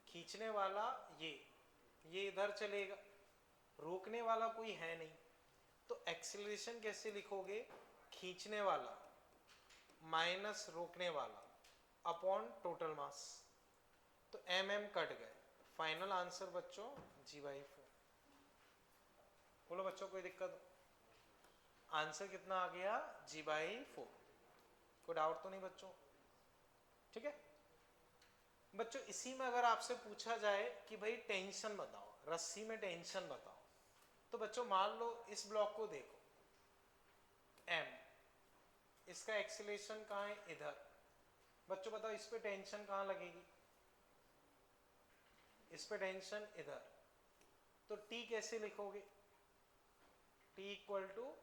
खींचने वाला ये इधर चलेगा, रोकने वाला कोई है नहीं, तो एक्सीलरेशन कैसे लिखोगे? खींचने वाला माइनस रोकने वाला अपॉन टोटल मास। तो mm कट गए, फाइनल आंसर बच्चों G/4। बोलो बच्चों कोई दिक्कत हो? आंसर कितना आ गया? G/4। कोई डाउट तो नहीं बच्चों? ठीक है बच्चों, इसी में अगर आपसे पूछा जाए कि भाई टेंशन बताओ, रस्सी में टेंशन बताओ, तो बच्चों मान लो इस ब्लॉक को देखो, m, इसका एक्सीलरेशन कहाँ है? इधर। बच्चों बताओ इस पे टेंशन कहाँ लगेगी? इस पे टेंशन इधर। तो T कैसे लिखोगे? T इक्वल टू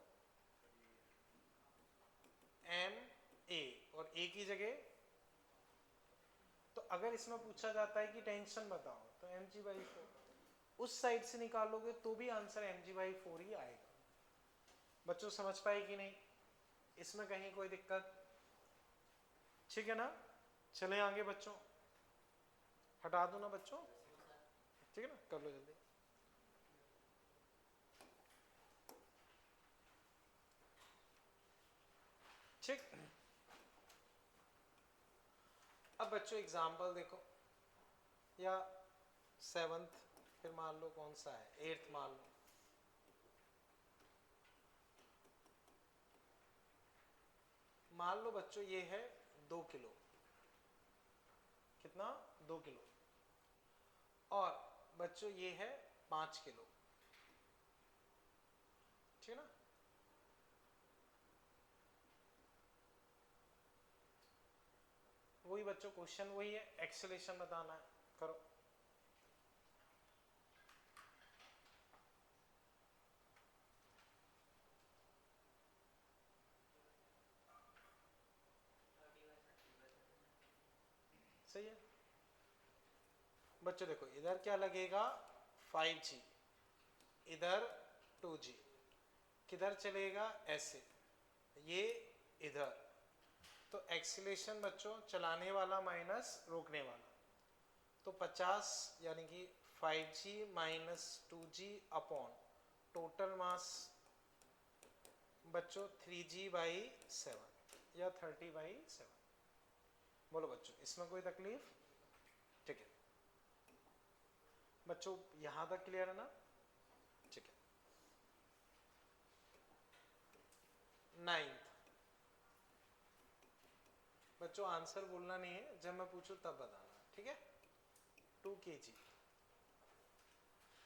ma, और a की जगह, तो अगर इसमें पूछा जाता है कि टेंशन बताओ तो mg/4, उस साइड से निकालोगे तो भी आंसर mg/4 ही आएगा। बच्चों समझ पाए कि नहीं? इसमें कहीं कोई दिक्कत? ठीक है ना? चले आगे बच्चों, हटा दो ना बच्चों, ठीक है ना, कर लो जल्दी। ठीक, अब बच्चों एग्जाम्पल देखो, या 7th, फिर मान लो कौन सा है, 8th मान लो। मान लो बच्चों ये है 2 किलो, कितना? 2 किलो। और बच्चों ये है 5 किलो, ठीक है ना? वही बच्चों क्वेश्चन वही है, एक्सेलरेशन बताना है, करो। सही है बच्चों, देखो इधर क्या लगेगा? 5g, इधर 2g, किधर चलेगा? ऐसे, ये इधर। तो एक्सीलरेशन बच्चों चलाने वाला माइनस रोकने वाला, तो 50 यानी कि 5g minus 2g upon total mass बच्चों 3g/7 या 30/7। बोलो बच्चों इसमें कोई तकलीफ? ठीक है बच्चों यहां तक क्लियर है ना? ठीक है। 9th बच्चों आंसर बोलना नहीं है, जब मैं पूछूं तब बताना, ठीक है? 2 kg।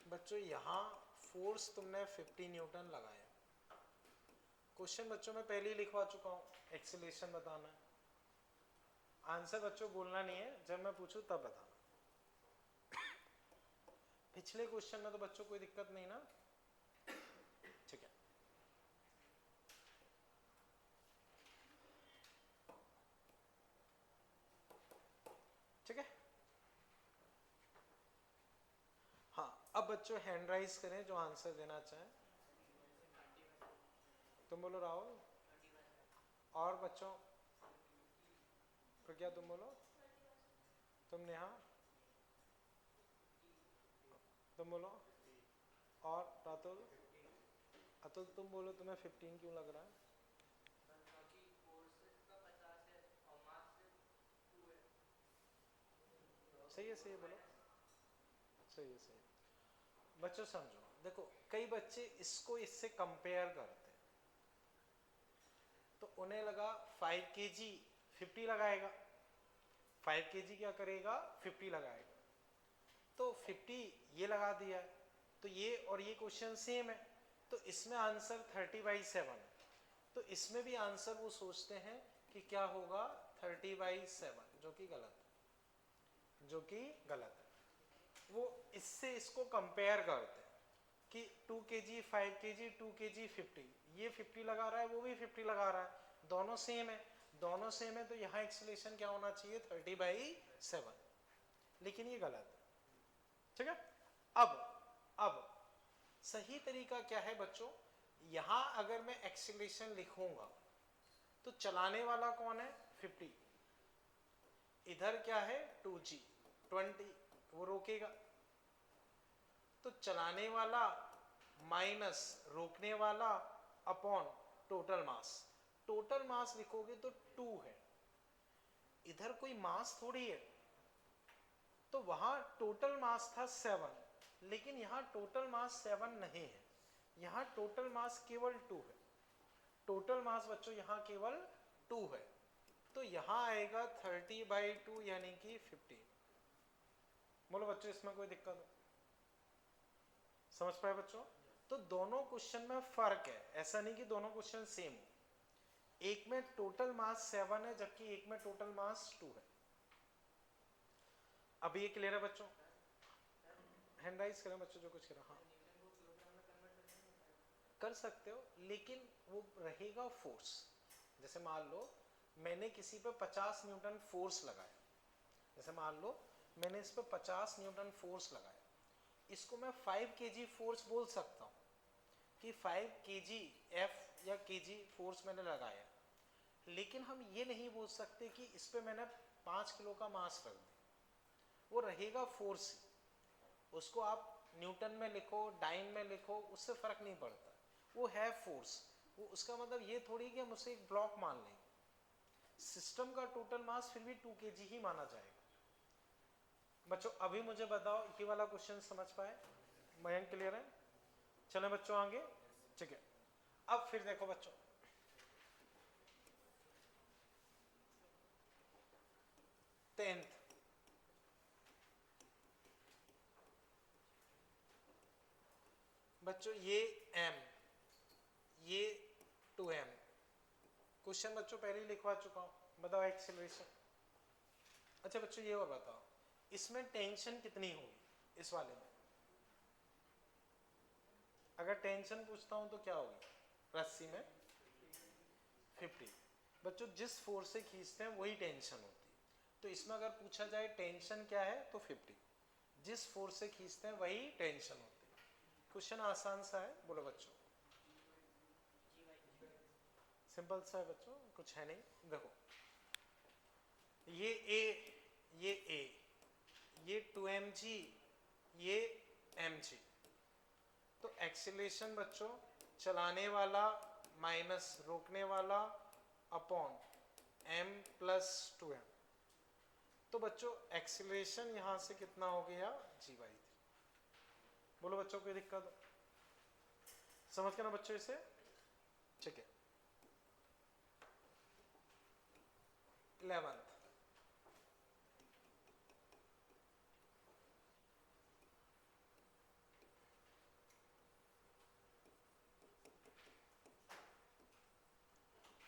बच्चों यहां फोर्स तुमने 50 न्यूटन लगाया। क्वेश्चन बच्चों मैं पहले ही लिखवा चुका हूं, एक्सीलरेशन बताना है। आंसर बच्चों बोलना नहीं है, जब मैं पूछूं तब बताना। पिछले क्वेश्चन में तो बच्चों कोई दिक्कत नहीं ना? ठीक है। ठीक है। हाँ, अब बच्चों हैंड राइज करें जो आंसर देना चाहें। तुम बोलो राहुल। और बच्चों क्या तुम बोलो? तुम नेहा? तुम बोलो। और रातुल? अतुल तुम बोलो, तुम्हें 15 क्यों लग रहा है? सही है, सही है, बोलो। सही है, सही है। बच्चों समझो, देखो कई बच्चे इसको इससे कंपेयर करते हैं, तो उन्हें लगा 5 kg 50 लगाएगा, 5 kg क्या करेगा? 50 लगाएगा, तो 50 ये लगा दिया है, तो ये और ये क्वेश्चन सेम है, तो इसमें आंसर 30/7 है। तो इसमें भी आंसर वो सोचते हैं कि क्या होगा? 30/7, जो कि गलत है, जो कि गलत है। वो इससे इसको कंपेयर करते हैं कि 2 kg 5 kg 2 kg 50, ये 50 लगा रहा है, वो भी 50 लगा रहा है, दोनों सेम है, दोनों सेम है, तो यहाँ एक्सीलरेशन क्या होना चाहिए? 30/7, लेकिन ये गलत है। ठीक है। अब सही तरीका क्या है बच्चों? यहां अगर मैं एक्सीलरेशन लिखूंगा तो चलाने वाला कौन है? 50, इधर क्या है? 2g 20, वो रोकेगा, तो चलाने वाला माइनस रोकने वाला upon total mass. Total mass लिखोगे तो 2 है, इधर कोई मास थोड़ी है, तो वहां टोटल मास था 7, लेकिन यहां टोटल मास 7 नहीं है, यहां टोटल मास केवल 2 है। टोटल मास बच्चों यहां केवल 2 है, तो यहां आएगा 30/2 यानी कि 15। बोलो बच्चों इसमें कोई दिक्कत हो? समझ पाए बच्चों? तो दोनों क्वेश्चन में फर्क है, ऐसा नहीं कि दोनों क्वेश्चन सेम हो। एक में टोटल मास 7 है, जबकि एक में टोटल मास 2 है। अभी ये क्लियर है बच्चों? हैंड राइज करें बच्चों जो कुछ करें। हाँ कर सकते हो, लेकिन वो रहेगा फोर्स। जैसे मान लो मैंने किसी पे 50 न्यूटन फोर्स लगाया, जैसे मान लो मैंने इस पे 50 न्यूटन फोर्स लगाया, इसको मैं 5 kg फोर्स बोल सकता हूँ कि 5 kg F या kg फोर्स मैंने लगाया, लेकिन हम ये नहीं बोल सकते कि इस पे मैंने 5 किलो का मास रख दिया, वो रहेगा फोर्स ही। उसको आप न्यूटन में लिखो, डाइन में लिखो, उससे फर्क नहीं पड़ता, वो है फोर्स। वो उसका मतलब ये थोड़ी कि हम उसे एक ब्लॉक मान लेंगे, सिस्टम का टोटल मास फिर भी 2 kg ही माना जाएगा। बच्चों अभी मुझे बताओ ये वाला क्वेश्चन समझ पाए? मयंक क्लियर है? चले बच्चों आगे। ठीक है। अब फिर देखो बच्चों, टेंथ बच्चों, ये m, ये 2m। क्वेश्चन बच्चों पहले ही लिखवा चुका हूं, बताओ एक्सीलरेशन। अच्छा बच्चों ये और बताओ, इसमें टेंशन कितनी होगी इस वाले में? अगर टेंशन पूछता हूं तो क्या होगी? रस्सी में 50। बच्चों जिस फोर्स से खींचते हैं वही टेंशन होती है, तो इसमें अगर पूछा जाए टेंशन क्या है तो 50, जिस फोर्स से खींचते हैं वही टेंशन होती है। क्वेश्चन आसान सा है, बोलो बच्चों। सिंपल सा है बच्चों, कुछ है नहीं। देखो ये A, ये A, ये 2mg, ये mg, तो एक्सीलरेशन बच्चों चलाने वाला माइनस रोकने वाला अपॉन m प्लस 2m, तो बच्चों एक्सीलरेशन यहां से कितना हो गया? g/3। बोलो बच्चों कोई दिक्कत? समझ के ना बच्चों इसे? ठीक है। 11th,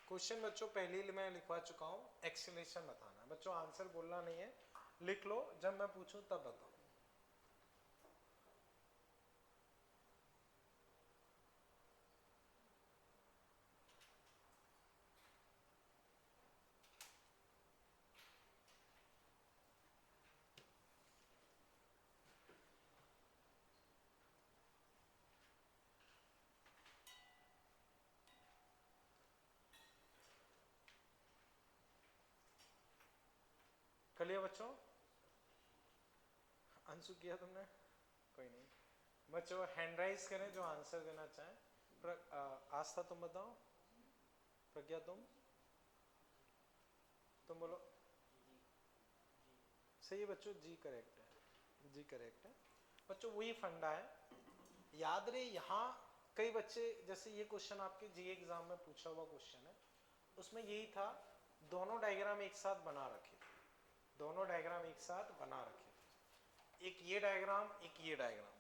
क्वेश्चन बच्चों पहले ही मैं लिखवा चुका हूं, एक्सेलेरेशन बताना है बच्चों, आंसर बोलना नहीं है, लिख लो, जब मैं पूछूं तब बताओ। कर लिया बच्चों? आंसू किया तुमने? कोई नहीं बच्चों, हैंड राइज करें जो आंसर देना चाहें। आस्था तुम बताओ, प्रज्ञा तुम बोलो। सही है बच्चों, जी करेक्ट है, जी करेक्ट है बच्चों, वही फंडा है, याद रहे। यहाँ कई बच्चे, जैसे ये क्वेश्चन आपके जी एग्जाम में पूछा हुआ क्वेश्चन है, उसमें यही था, दोनों डायग्राम एक साथ बना रखे, दोनों डायग्राम एक साथ बना रखे, एक ये डायग्राम एक ये डायग्राम।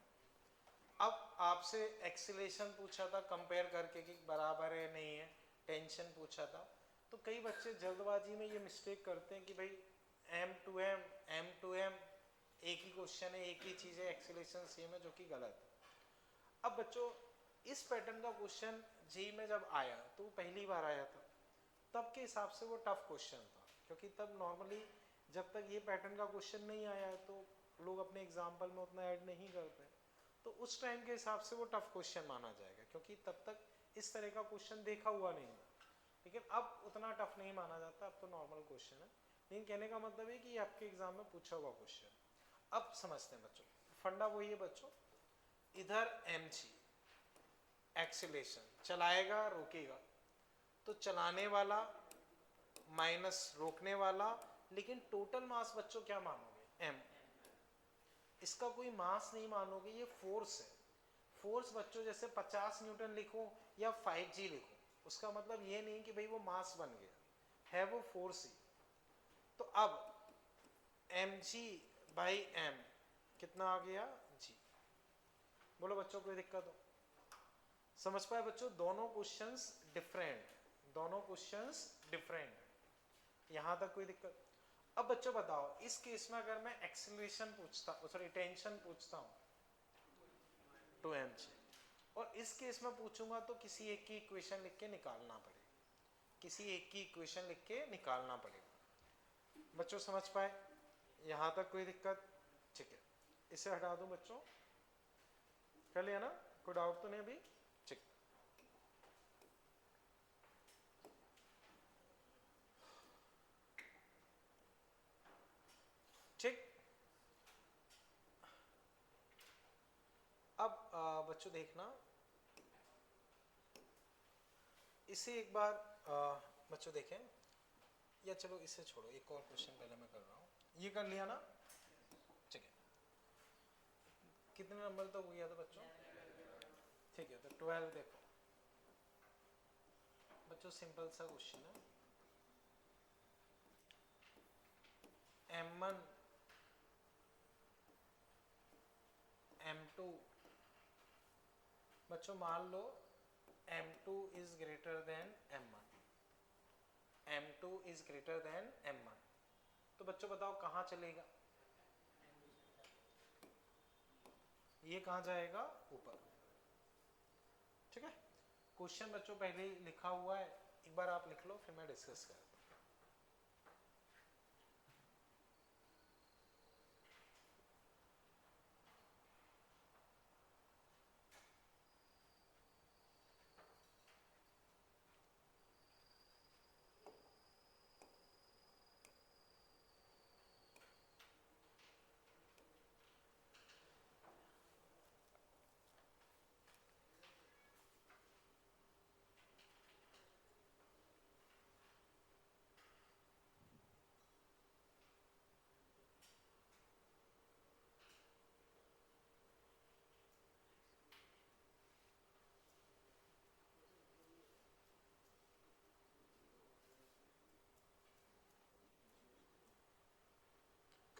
अब आपसे एक्सीलरेशन पूछा था कंपेयर करके कि बराबर है नहीं है, टेंशन पूछा था, तो कई बच्चे जल्दबाजी में ये मिस्टेक करते हैं कि भाई एम टू एम एक ही क्वेश्चन है, एक ही चीज़ है, एक्सीलरेशन सेम है, जो कि गलत है। अब बच्चों इस पैटर्न का क्वेश्चन जी में जब आया तो वो पहली बार आया था, तब के हिसाब से वो टफ क्वेश्चन था, क्योंकि तब नॉर्मली जब तक ये पैटर्न का क्वेश्चन नहीं आया है तो लोग अपने एग्जाम्पल में उतना ऐड नहीं करते, तो उस टाइम के हिसाब से वो टफ क्वेश्चन माना जाएगा, क्योंकि तब तक इस तरह का क्वेश्चन देखा हुआ नहीं था। लेकिन अब उतना टफ नहीं माना जाता, अब तो नॉर्मल क्वेश्चन है, लेकिन कहने का मतलब है कि ये आपके एग्जाम में पूछा हुआ क्वेश्चन। अब समझते हैं बच्चों, फंडा वही है बच्चों, इधर mg एक्सीलरेशन, चलाएगा रोकेगा, तो चलाने वाला माइनस रोकने वाला, लेकिन टोटल मास बच्चों क्या मानोगे? m, इसका कोई मास नहीं मानोगे, ये फोर्स है। फोर्स बच्चों जैसे 50 न्यूटन लिखो या 5g लिखो, उसका मतलब ये नहीं कि भाई वो मास बन गया है, वो फोर्स ही। तो अब mg बाई m कितना आ गया? g। बोलो बच्चों कोई दिक्कत हो? समझ पाए बच्चों? दोनों क्वेश्चंस डिफरेंट, दोनों क्वेश्चंस डिफरेंट, यहां तक कोई दिक्कत? अब बच्चों बताओ, इस केस में अगर मैं एक्सीलरेशन पूछता, सॉरी टेंशन पूछता हूं 2mg, और इस केस में पूछूंगा तो किसी एक की इक्वेशन लिख के निकालना पड़ेगा, किसी एक की इक्वेशन लिख के निकालना पड़ेगा। बच्चों समझ पाए? यहां तक कोई दिक्कत? ठीक है, इसे हटा दूं बच्चों, कर लिया ना? कोई डाउट तो नहीं अभी? ठीक, ठीक। अब बच्चों देखना, इसे एक बार बच्चों देखें, या चलो इसे छोड़ो, एक और क्वेश्चन पहले मैं कर रहा हूँ, ये कर लिया ना? ठीक है, कितने नंबर तक हो गया था बच्चों? ठीक है, तो 12 देखो बच्चों, सिंपल सा क्वेश्चन है, m1 m2, बच्चों मान लो m2 is greater than m1, m2 is greater than m1, तो बच्चों बताओ कहाँ चलेगा? ये कहाँ जाएगा? ऊपर। ठीक है, क्वेश्चन बच्चों पहले ही लिखा हुआ है, एक बार आप लिख लो, फिर मैं डिस्कस करता हूँ।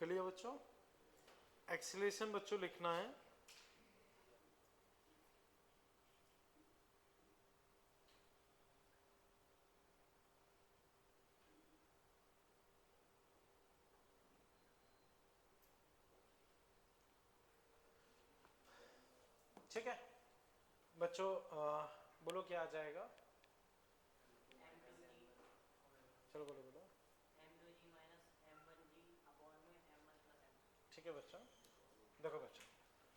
क्लियर बच्चों? एक्सीलरेशन बच्चों लिखना है ठीक है बच्चों, बोलो क्या आ जाएगा? चलो बोलो बोलो। ठीक है बच्चों, देखो बच्चों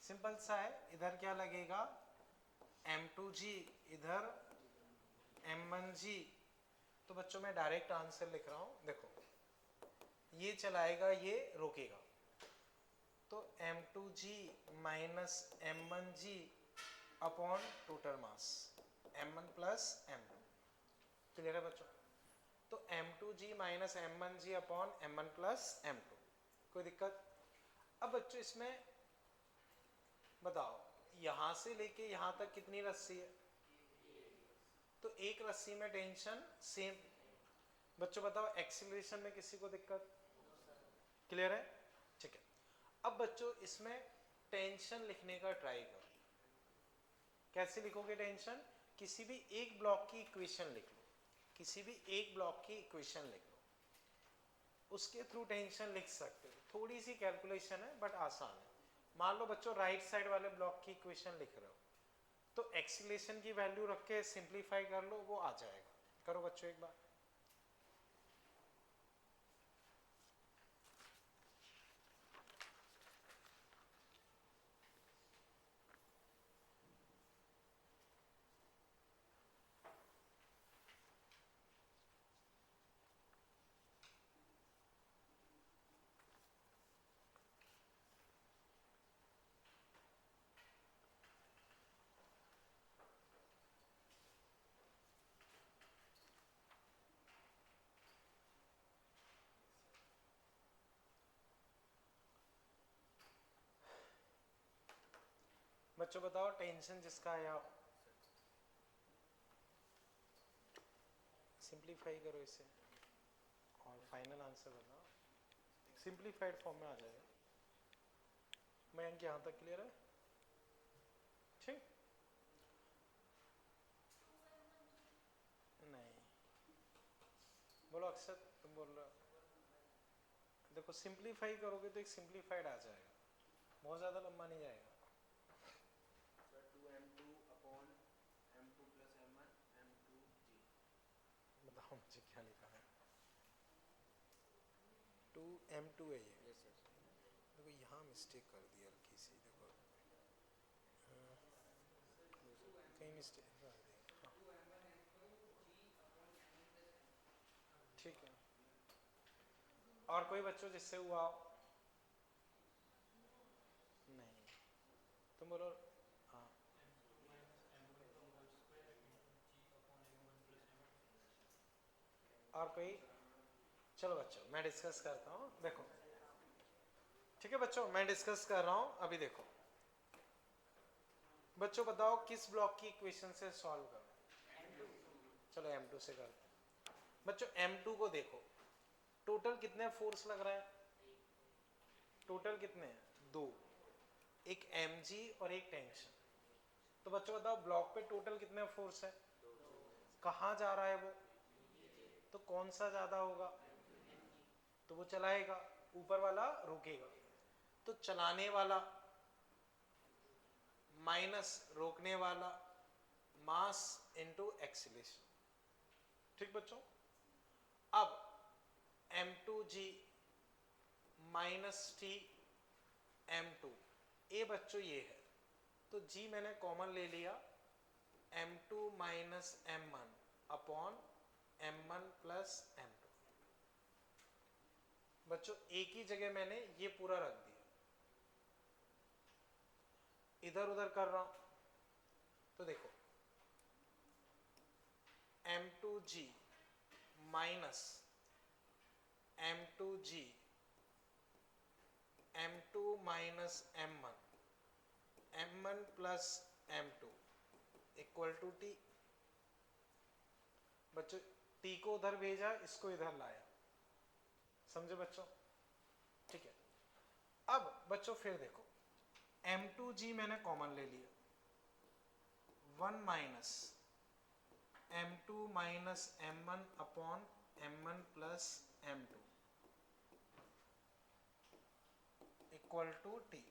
सिंपल सा है, इधर क्या लगेगा m2g, इधर m1g। तो बच्चों मैं डायरेक्ट आंसर लिख रहा हूं, देखो ये चलाएगा ये रोकेगा, तो m2g minus m1g upon total mass m1 plus m2। Clear है बच्चों? तो m2g minus m1g upon m1 plus m2, कोई दिक्कत? अब बच्चों इसमें बताओ यहां से लेके यहां तक कितनी रस्सी है? तो एक रस्सी में टेंशन सेम। बच्चों बताओ एक्सीलरेशन में किसी को दिक्कत? क्लियर है? ठीक है। अब बच्चों इसमें टेंशन लिखने का ट्राई करो। कैसे लिखोगे टेंशन? किसी भी एक ब्लॉक की इक्वेशन लिख लो, किसी भी एक ब्लॉक की इक्वेशन लिख लो, उसके थ्रू टेंशन लिख सकते हो। थोड़ी सी कैलकुलेशन है बट आसान है। मान लो बच्चों राइट साइड वाले ब्लॉक की इक्वेशन लिख रहे हो, तो एक्सीलरेशन की वैल्यू रख के सिंप्लीफाई कर लो, वो आ जाएगा। करो बच्चों एक बार। बच्चों बताओ टेंशन जिसका आया, सिंप्लीफाई करो इसे और फाइनल आंसर बताओ। सिंप्लीफाइड फॉर्म में आ जाएगा। मयंक यहाँ तक क्लियर है? ठीक, नहीं बोलो अक्षर, तुम बोल रहे हो। देखो सिंप्लीफाई करोगे तो एक सिंप्लीफाइड आ जाएगा, बहुत ज्यादा लंबा नहीं जाएगा। बताओ मुझे क्या लिखा है? 2m2 है ये। yes, yes. देखो यहाँ मिस्टेक कर दी हल्की सी, देखो कहीं मिस्टेक कर दी। हाँ ठीक है, और कोई बच्चों जिससे हुआ? नहीं, तुम बोलो। हाँ और कोई? चलो बच्चों मैं डिस्कस करता हूँ, देखो ठीक है बच्चों मैं डिस्कस कर रहा हूँ अभी। देखो बच्चों बताओ किस ब्लॉक की इक्वेशन से सॉल्व करो? चलो m2 से करते हैं। बच्चों m2 को देखो, टोटल कितने फोर्स लग रहा है? टोटल कितने हैं? 2, एक mg और एक टेंशन। तो बच्चों बताओ ब्लॉक पे टोटल कितने फोर्स है? कहाँ जा रहा है वो? तो कौन सा ज्यादा होगा? तो वो चलाएगा, ऊपर वाला रोकेगा। तो चलाने वाला माइनस रोकने वाला, मास इनटू एक्सीलरेशन। ठीक बच्चों? अब m2g माइनस t m2, ए बच्चों ये है, तो g मैंने कॉमन ले लिया, m2 minus m1 upon m1 plus m2। बच्चों एक ही जगह मैंने ये पूरा रख दिया, इधर उधर कर रहा हूं तो देखो m2g minus m2g m2 minus m1 m1 plus m2 equal to t। बच्चों t को उधर भेजा, इसको इधर लाया, समझे बच्चों? ठीक है, अब बच्चों फिर देखो m2g मैंने कॉमन ले लिया, 1 minus m2 minus m1 upon m1 plus m2 equal to t।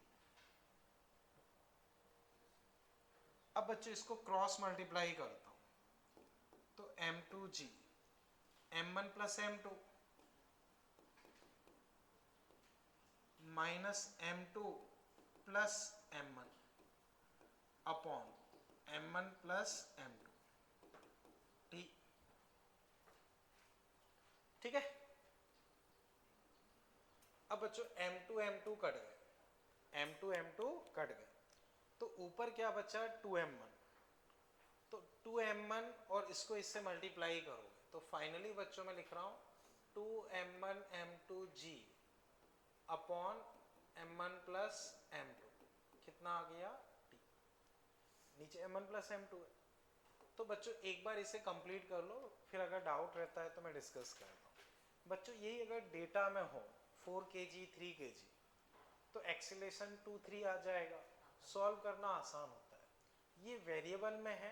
अब बच्चों इसको क्रॉस मल्टीप्लाई करता हूं तो m2g m1 plus m2 minus m2 plus m1 upon m1 plus m2 t। ठीक है। अब बच्चों m2 कट गए, m2 कट गए, तो ऊपर क्या बचा 2m1, तो 2m1 और इसको इससे मल्टीप्लाई करोगे तो फाइनली बच्चों मैं लिख रहा हूं 2m1 m2g upon m1 plus m2 कितना आ गया t। नीचे m1 प्लस m2 है, तो बच्चों एक बार इसे कंप्लीट कर लो, फिर अगर डाउट रहता है तो मैं डिस्कस करता हूँ। बच्चों यही अगर डेटा में हो 4 kg 3 kg तो एक्सीलरेशन 2 3 आ जाएगा, सॉल्व करना आसान होता है। ये वेरिएबल में है,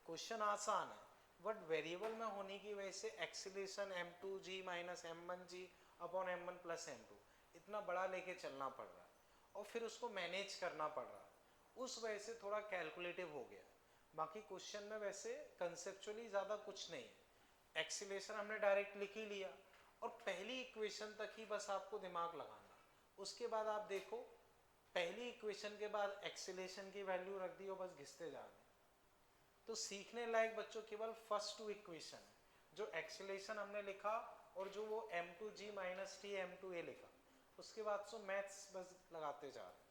क्वेश्चन आसान है, बट वेरिएबल में होने की वजह से acceleration m2g minus m1g upon m1 plus m2 इतना बड़ा लेके चलना पड़ रहा है और फिर उसको मैनेज करना पड़ रहा है, उस वजह से थोड़ा कैलकुलेटिव हो गया। बाकी क्वेश्चन में वैसे कंसेप्चुअली ज़्यादा कुछ नहीं है, एक्सीलरेशन हमने डायरेक्ट लिख ही लिया और पहली इक्वेशन तक ही बस आपको दिमाग लगाना, उसके बाद आप देखो पहली इक्वेशन के बाद एक्सीलरेशन की वैल्यू रख दी और बस घिसते जा रहे। तो सीखने लायक बच्चों केवल फर्स्ट 2 इक्वेशन है, जो एक्सीलरेशन हमने लिखा और जो वो m2g माइनस t m2a लिखा, उसके बाद तो मैथ्स बस लगाते जा रहे।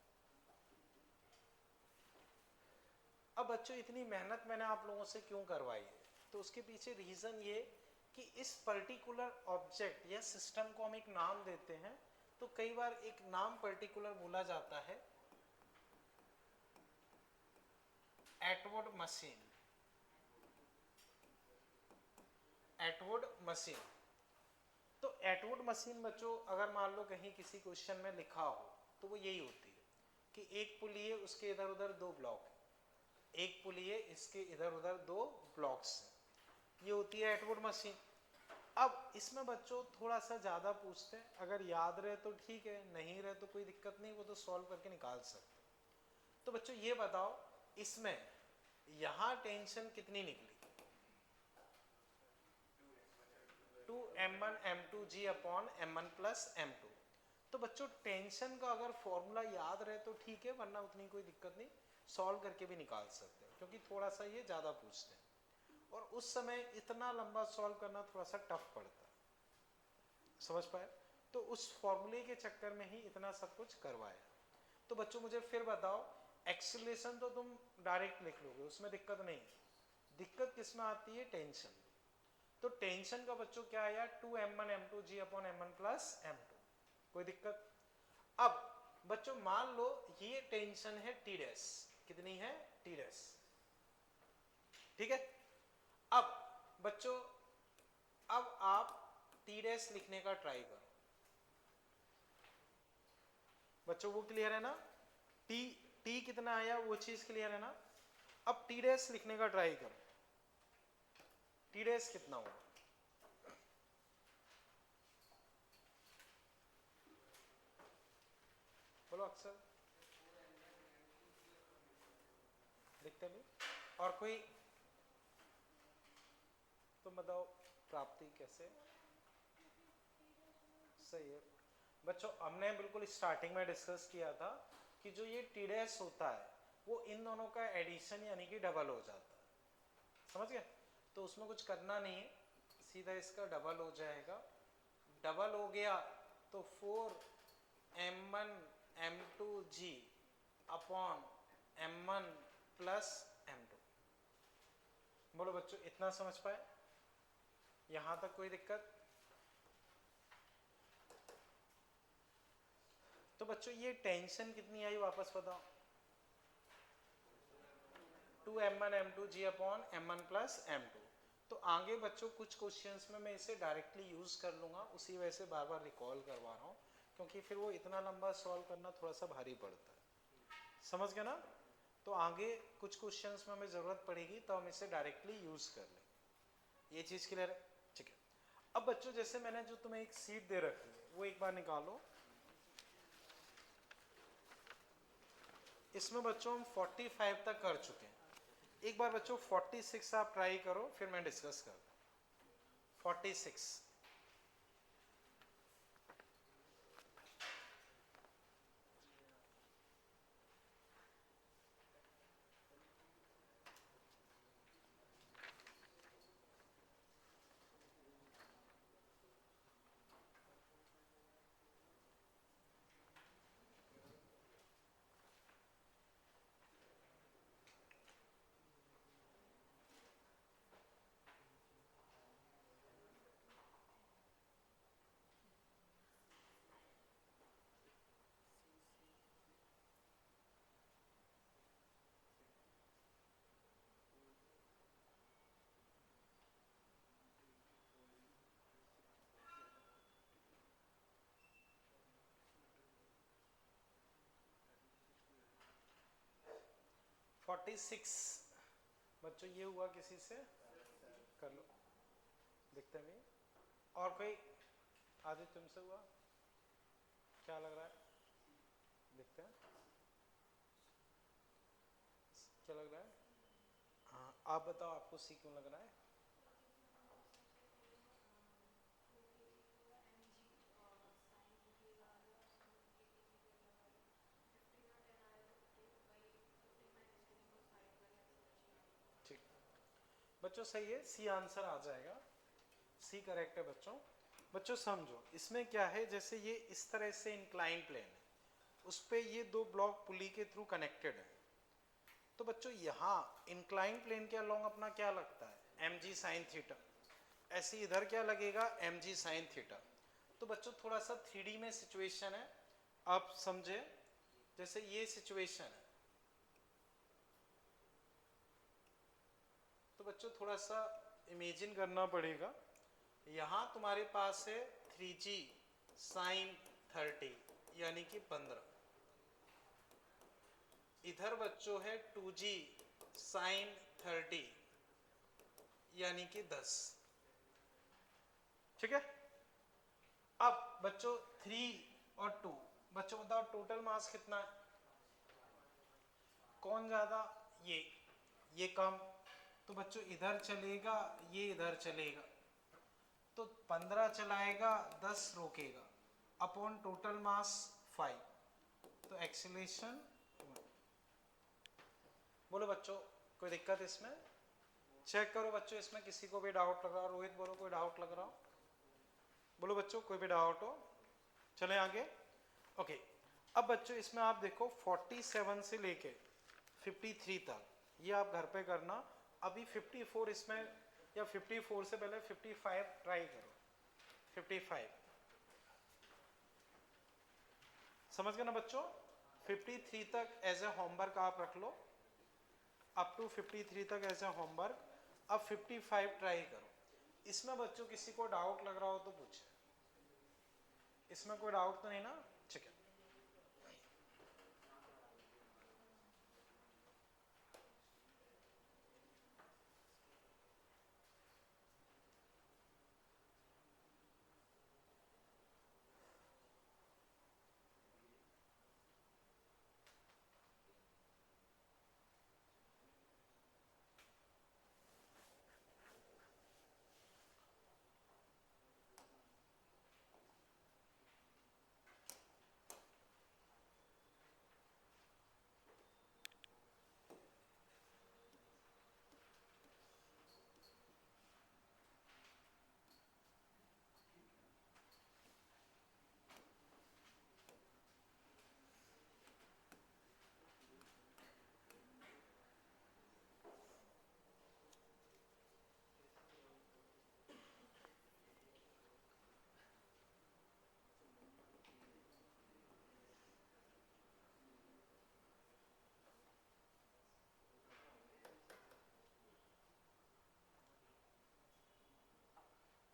अब बच्चों इतनी मेहनत मैंने आप लोगों से क्यों करवाई है, तो उसके पीछे रीजन ये कि इस पर्टिकुलर ऑब्जेक्ट या सिस्टम को हम एक नाम देते हैं, तो कई बार एक नाम पर्टिकुलर बोला जाता है एटवुड मशीन, एटवुड मशीन। तो एटवुड मशीन बच्चों अगर मान लो कहीं किसी क्वेश्चन में लिखा हो तो वो यही होती है कि एक पुली है, उसके इधर उधर 2 ब्लॉक है, एक पुली है, इसके इधर उधर 2 ब्लॉक्स हैं, ये होती है एटवुड मशीन। अब इसमें बच्चों थोड़ा सा ज़्यादा पूछते हैं, अगर याद रहे तो ठीक है, नहीं रहे तो कोई दिक्कत नहीं, वो तो सॉल्व करके निकाल सकते। तो बच्चों ये बताओ इसमें यहाँ टेंशन कितनी निकली, 2m1 m2g upon m1 plus m2। तो बच्चों टेंशन का अगर फॉर्मूला याद रहे तो ठीक है, वरना उतनी कोई दिक्कत नहीं, सॉल्व करके भी निकाल सकते हैं, क्योंकि थोड़ा सा ये ज़्यादा पूछते हैं और उस समय इतना लंबा सॉल्व करना थोड़ा सा टफ पड़ता है, समझ पाए। तो उस फॉर्मूले के चक्कर में ही इतना सब कुछ करवाया। तो बच्चों मुझे फिर बताओ, एक्सीलरेशन तो तुम डायरेक्ट लिख लोगे, उसमें दिक्कत नहीं, दिक्कत किस में आती है, टेंशन। तो टेंशन का बच्चों क्या आया 2m1 m2g upon m1 plus m2, कोई दिक्कत। अब बच्चों मान लो ये टेंशन है t डैश, कितनी है t डैश, ठीक है। अब बच्चों अब आप t डैश लिखने का ट्राई करो, बच्चों वो क्लियर है ना, t कितना आया वो चीज क्लियर है ना। अब t डैश लिखने का ट्राई करो, t डैश कितना होगा, बोलो अक्सर, लिखते नहीं, और कोई तुम बताओ प्राप्ति कैसे, सही है। बच्चों हमने बिल्कुल स्टार्टिंग में डिस्कस किया था कि जो ये टी डैश होता है वो इन दोनों का एडिशन यानी कि डबल हो जाता है, समझ गए। तो उसमें कुछ करना नहीं है, सीधा इसका डबल हो जाएगा, डबल हो गया तो 4m1 m2g upon m1 plus m2। बोलो बच्चों इतना समझ पाए, यहां तक कोई दिक्कत। तो बच्चों ये टेंशन कितनी आई वापस बताओ, 2m1 m2g upon m1 plus m2। तो आगे बच्चों कुछ क्वेश्चंस में मैं इसे डायरेक्टली यूज कर लूंगा, उसी वजह से बार बार रिकॉल करवा रहा हूँ क्योंकि फिर वो इतना लंबा सॉल्व करना थोड़ा सा भारी पड़ता है, समझ गए ना। तो आगे कुछ क्वेश्चंस में हमें ज़रूरत पड़ेगी तो हम इसे डायरेक्टली यूज़ कर लेंगे। ये चीज़ क्लियर है, ठीक है। अब बच्चों जैसे मैंने जो तुम्हें एक सीट दे रखी है वो एक बार निकालो। इसमें बच्चों हम 45 तक कर चुके हैं। एक बार बच्चों 46 आप ट्राई करो, फिर मैं डिस्कस करता हूँ। 46 46 बच्चों ये हुआ किसी से, कर लो, दिखते हैं भैया। और कोई आदित्य तुमसे हुआ, क्या लग रहा है, दिखते हैं, क्या लग रहा है? हाँ आप बताओ, आपको सी क्यों लग रहा है? ठीक बच्चों सही है, सी आंसर आ जाएगा, सी करेक्ट है बच्चों। बच्चों समझो इसमें क्या है, जैसे ये इस तरह से इंक्लाइन प्लेन है, उस पे ये दो ब्लॉक पुली के थ्रू कनेक्टेड है। तो बच्चों यहाँ इंक्लाइन प्लेन के अलोंग अपना क्या लगता है, एम जी साइन थीटा। ऐसे इधर क्या लगेगा, एम जी साइन थीटा। तो बच्चों थोड़ा सा 3D में सिचुएशन है, आप समझे। जैसे ये सिचुएशन है, तो बच्चों थोड़ा सा इमेजिन करना पड़ेगा। यहाँ तुम्हारे पास है 3G साइन 30 यानी कि 15। इधर बच्चों है 2G साइन 30 यानी कि 10। ठीक है। अब बच्चों 3 और 2, बच्चों बताओ टोटल मास कितना है, कौन ज्यादा, ये कम। तो बच्चों इधर चलेगा, ये इधर चलेगा, तो 15 चलाएगा, 10 रोकेगा, अपॉन टोटल मास 5। तो एक्सीलरेशन, बोलो बच्चों कोई दिक्कत इसमें? चेक करो बच्चों, इसमें किसी को भी डाउट लग रहा हो? रोहित बोलो कोई डाउट लग रहा हो, बोलो बच्चों कोई भी डाउट हो। चले आगे। ओके अब बच्चों इसमें आप देखो 47 से लेके 53 तक, ये आप घर पे करना। अभी 54 इसमें, या 54 से पहले 55 ट्राई करो। 55 समझ गए ना बच्चों। 53 तक एज ए होमवर्क आप रख लो, अप टू 53 तक एज ए होमवर्क। अब 55 ट्राई करो। इसमें बच्चों किसी को डाउट लग रहा हो तो पूछे, इसमें कोई डाउट तो नहीं ना? ठीक है।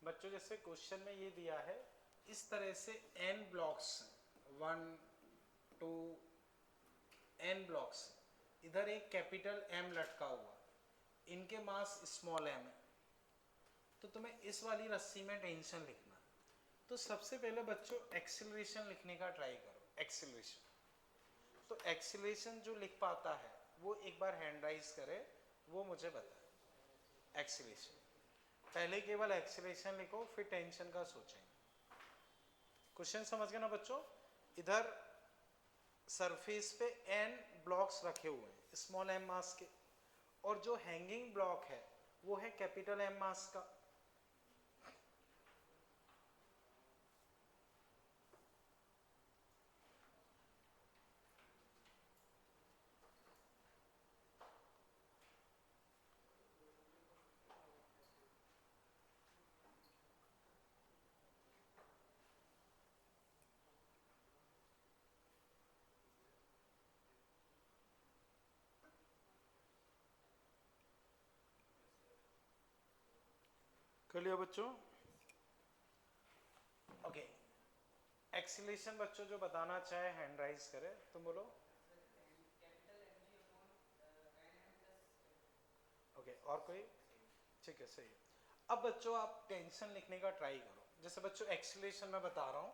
बच्चों जैसे क्वेश्चन में ये दिया है इस तरह से n ब्लॉक्स, 1 2 n ब्लॉक्स, इधर एक कैपिटल M लटका हुआ, इनके मास स्मॉल m है, तो तुम्हें इस वाली रस्सी में टेंशन लिखना। तो सबसे पहले बच्चों एक्सीलरेशन लिखने का ट्राई करो। एक्सीलरेशन, तो एक्सीलरेशन जो लिख पाता है वो एक बार हैंड राइज करे, वो मुझे बताए। एक्सीलरेशन पहले केवल एक्सीलरेशन लिखो, फिर टेंशन का सोचेंगे। क्वेश्चन समझ गए ना बच्चों? इधर सरफेस पे n ब्लॉक्स रखे हुए हैं स्मॉल m मास के, और जो हैंगिंग ब्लॉक है वो है कैपिटल M मास का। कर लिया बच्चों? ओके, एक्सीलरेशन बच्चों जो बताना चाहे हैंड राइज करे, तुम बोलो। ओके, और कोई? ठीक है, सही। अब बच्चों आप टेंशन लिखने का ट्राई करो। जैसे बच्चों एक्सीलरेशन में बता रहा हूं,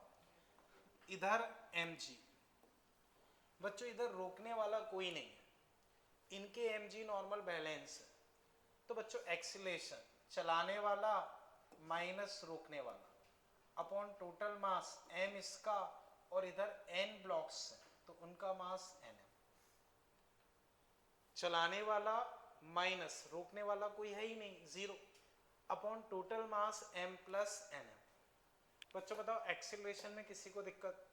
इधर mg, बच्चों इधर रोकने वाला कोई नहीं है, इनके mg नॉर्मल बैलेंस है, तो बच्चों एक्सीलरेशन चलाने वाला माइनस रोकने वाला अपॉन टोटल मास m इसका, और इधर n ब्लॉक्स है तो उनका मास nm। चलाने वाला माइनस रोकने वाला कोई है ही नहीं, 0, upon total mass m plus nm। बच्चों बताओ एक्सीलरेशन में किसी को दिक्कत?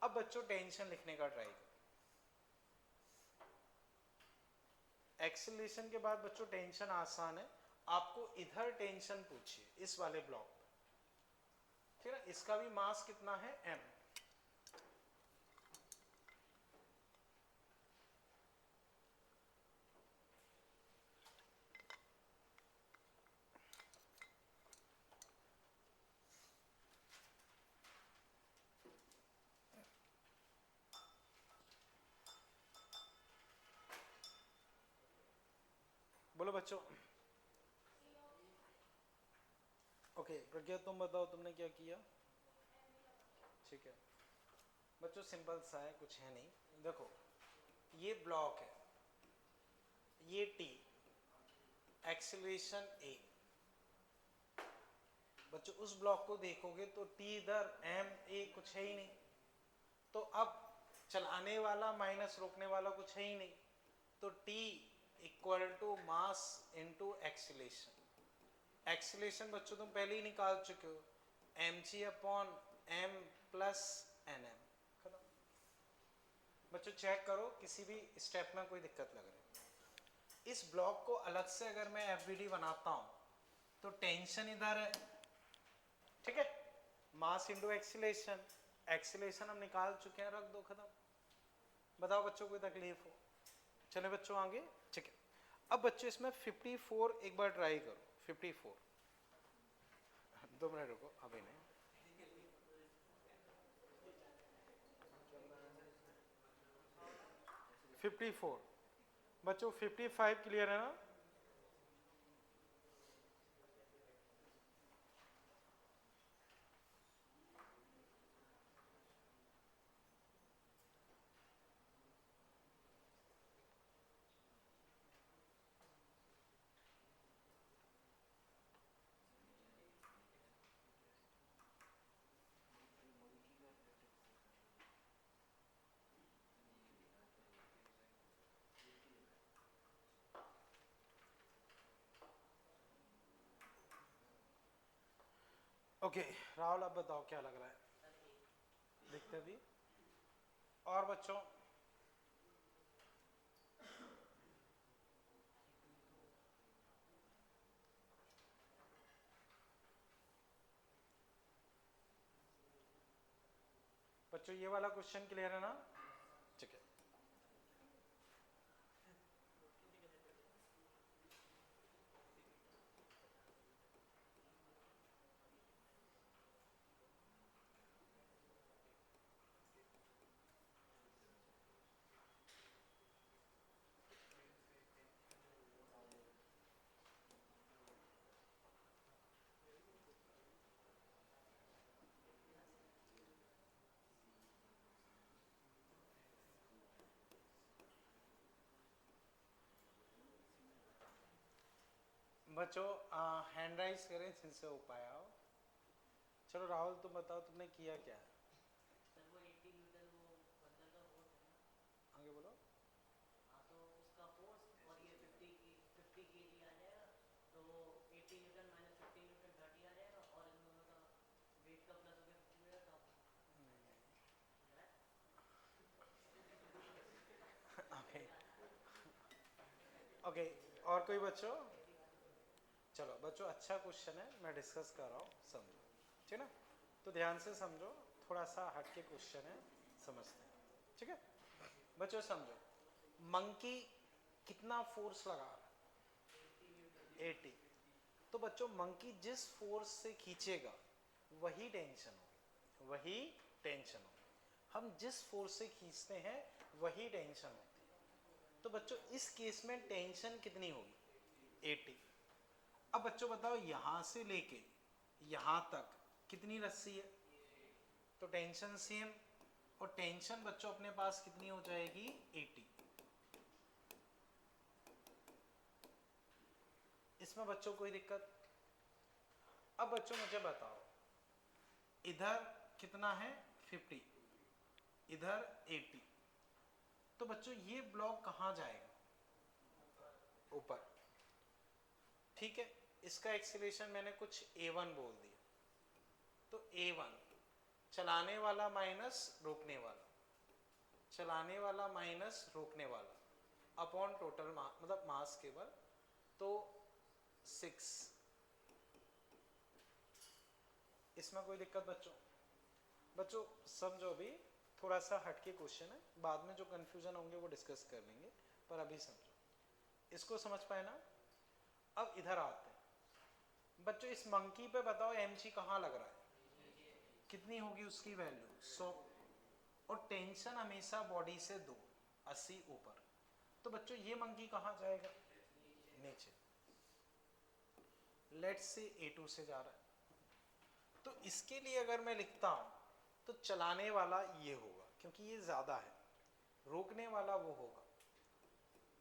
अब बच्चों टेंशन लिखने का ट्राई करो। एक्सीलरेशन के बाद बच्चों टेंशन आसान है, आपको इधर टेंशन पूछिए इस वाले ब्लॉक पर, ठीक है? इसका भी मास कितना है? m। बोलो बच्चों। ओके प्रज्ञा, तुम बताओ तुमने क्या किया? ठीक है बच्चों, सिंपल सा है, कुछ है नहीं। देखो ये ब्लॉक है, ये t, एक्सीलरेशन a। बच्चों उस ब्लॉक को देखोगे तो t इधर, m a कुछ है ही नहीं, तो अब चलाने वाला माइनस रोकने वाला कुछ है ही नहीं, तो t equal to mass into acceleration. Acceleration बच्चों तुम पहले ही निकाल चुके हो, mg upon m plus nm। खत्म। बच्चों चेक करो किसी भी स्टेप में कोई दिक्कत लग रही है। इस ब्लॉक को अलग से अगर मैं FBD बनाता हूं तो टेंशन इधर है, ठीक है, मास इंटू एक्सीलरेशन, एक्सीलरेशन हम निकाल चुके हैं, रख दो, खत्म। बताओ बच्चों कोई तकलीफ हो? चले बच्चों आगे, ठीक है। अब बच्चों इसमें 54 एक बार ट्राई करो। 54, 2 मिनट रुको, अभी नहीं। फिफ्टी फोर बच्चों, 55 क्लियर है ना? ओके राहुल, अब बताओ क्या लग रहा है? देखते भी। और बच्चों बच्चों ये वाला क्वेश्चन क्लियर है ना? ठीक है। बच्चों हैंड राइज करें जिनसे हो पाया हो। चलो राहुल तुम बताओ तुमने किया क्या है? सर वो 80 न्यूटन वो बंदर का फोर्स है ना। आगे बोलो। हाँ तो उसका फोर्स और ये 50 केजी आ जाएगा, तो 80 न्यूटन माइनस 50 न्यूटन 30 आ जाएगा, और इन दोनों का वेट का प्लस हो गया 50 हो जाएगा। ओके ओके, और कोई बच्चों? चलो बच्चों अच्छा क्वेश्चन है, मैं डिस्कस कर रहा हूँ, समझो ठीक है ना। तो ध्यान से समझो, थोड़ा सा हटके क्वेश्चन है, समझते हैं ठीक है। बच्चों समझो, मंकी कितना फोर्स लगा रहा है? 80। तो बच्चों मंकी जिस फोर्स से खींचेगा वही टेंशन होगी, वही टेंशन होगी। हम जिस फोर्स से खींचते हैं वही टेंशन होती है। तो बच्चों इस केस में टेंशन कितनी होगी? 80। अब बच्चों बताओ यहां से लेके यहां तक कितनी रस्सी है? तो टेंशन सेम, और टेंशन बच्चों अपने पास कितनी हो जाएगी? 80। इसमें बच्चों कोई दिक्कत? अब बच्चों मुझे बताओ, इधर कितना है? 50, इधर 80। तो बच्चों ये ब्लॉक कहां जाएगा? ऊपर। ठीक है, इसका एक्सीलरेशन मैंने कुछ A1 बोल दिया। तो A1 चलाने वाला माइनस रोकने वाला, चलाने वाला माइनस रोकने वाला, अपॉन टोटल मतलब मास केवल, तो 6। इसमें कोई दिक्कत बच्चों? बच्चों समझो, भी थोड़ा सा हटके क्वेश्चन है, बाद में जो कंफ्यूजन होंगे वो डिस्कस कर लेंगे, पर अभी समझो। इसको समझ पाए ना? अब इधर आते हैं बच्चों, इस मंकी पे बताओ mg कहाँ लग रहा है? कितनी होगी उसकी वैल्यू? 100। और टेंशन हमेशा बॉडी से 2, 80 ऊपर। तो बच्चों ये मंकी कहाँ जाएगा? नीचे। लेट्स से A2 से जा रहा है। तो इसके लिए अगर मैं लिखता हूं तो चलाने वाला ये होगा, क्योंकि ये ज्यादा है, रोकने वाला वो होगा।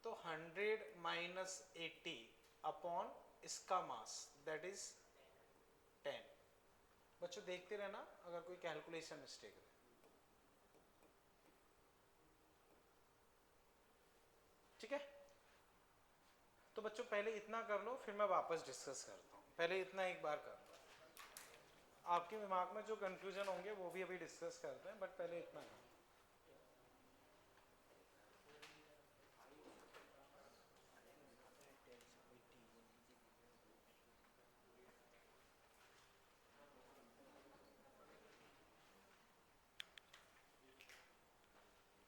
तो 100 माइनस 80 अपॉन इसका मास, दैट इज 10। बच्चों देखते रहना अगर कोई कैलकुलेशन मिस्टेक है। ठीक है, तो बच्चों पहले इतना कर लो, फिर मैं वापस डिस्कस करता हूँ। पहले इतना एक बार कर लो, आपके दिमाग में जो कंफ्यूजन होंगे वो भी अभी डिस्कस करते हैं, बट पहले इतना कर।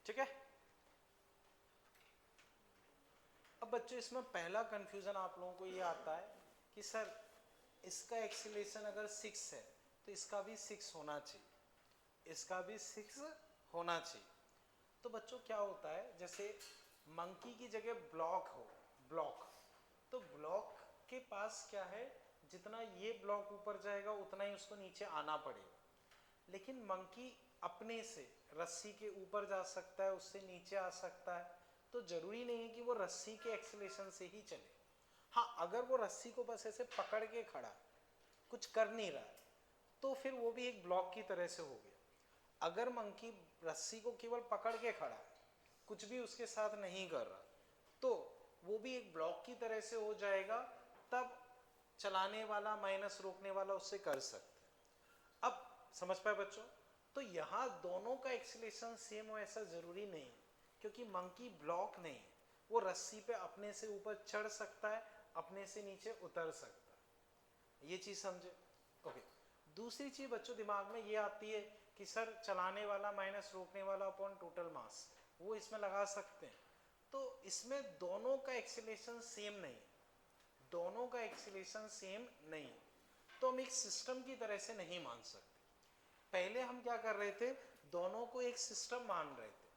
ठीक है, अब बच्चों इसमें पहला कंफ्यूजन आप लोगों को ये आता है कि सर इसका एक्सीलरेशन अगर 6 है तो इसका भी 6 होना चाहिए, इसका भी 6 होना चाहिए। तो बच्चों क्या होता है, जैसे मंकी की जगह ब्लॉक हो, ब्लॉक, तो ब्लॉक के पास क्या है, जितना ये ब्लॉक ऊपर जाएगा उतना ही उसको नीचे आना पड़ेगा। लेकिन मंकी अपने से रस्सी के ऊपर जा सकता है, उससे नीचे आ सकता है, तो जरूरी नहीं है कि वो रस्सी के एक्सीलरेशन से ही चले। हाँ, अगर वो रस्सी को बस ऐसे पकड़ के खड़ा है, कुछ कर नहीं रहा है, तो फिर वो भी एक ब्लॉक की तरह से हो गया। अगर मंकी रस्सी को केवल पकड़ के खड़ा है, कुछ भी उसके साथ नहीं कर रहा, तो वो भी एक ब्लॉक की तरह से हो जाएगा। तब चलाने वाला माइनस रोकने वाला उससे कर सकते हैं। अब समझ पाए बच्चों? तो यहाँ दोनों का एक्सीलरेशन सेम हो ऐसा जरूरी नहीं है, क्योंकि मंकी ब्लॉक नहीं है, वो रस्सी पे अपने से ऊपर चढ़ सकता है, अपने से नीचे उतर सकता है। ये चीज समझे? ओके। दूसरी चीज बच्चों दिमाग में ये आती है कि सर चलाने वाला माइनस रोकने वाला अपॉन टोटल मास, वो इसमें लगा सकते हैं। तो इसमें दोनों का एक्सीलरेशन सेम नहीं है, दोनों का एक्सीलरेशन सेम नहीं है, तो हम एक सिस्टम की तरह से नहीं मान सकते। पहले हम क्या कर रहे थे, दोनों को एक सिस्टम मान रहे थे,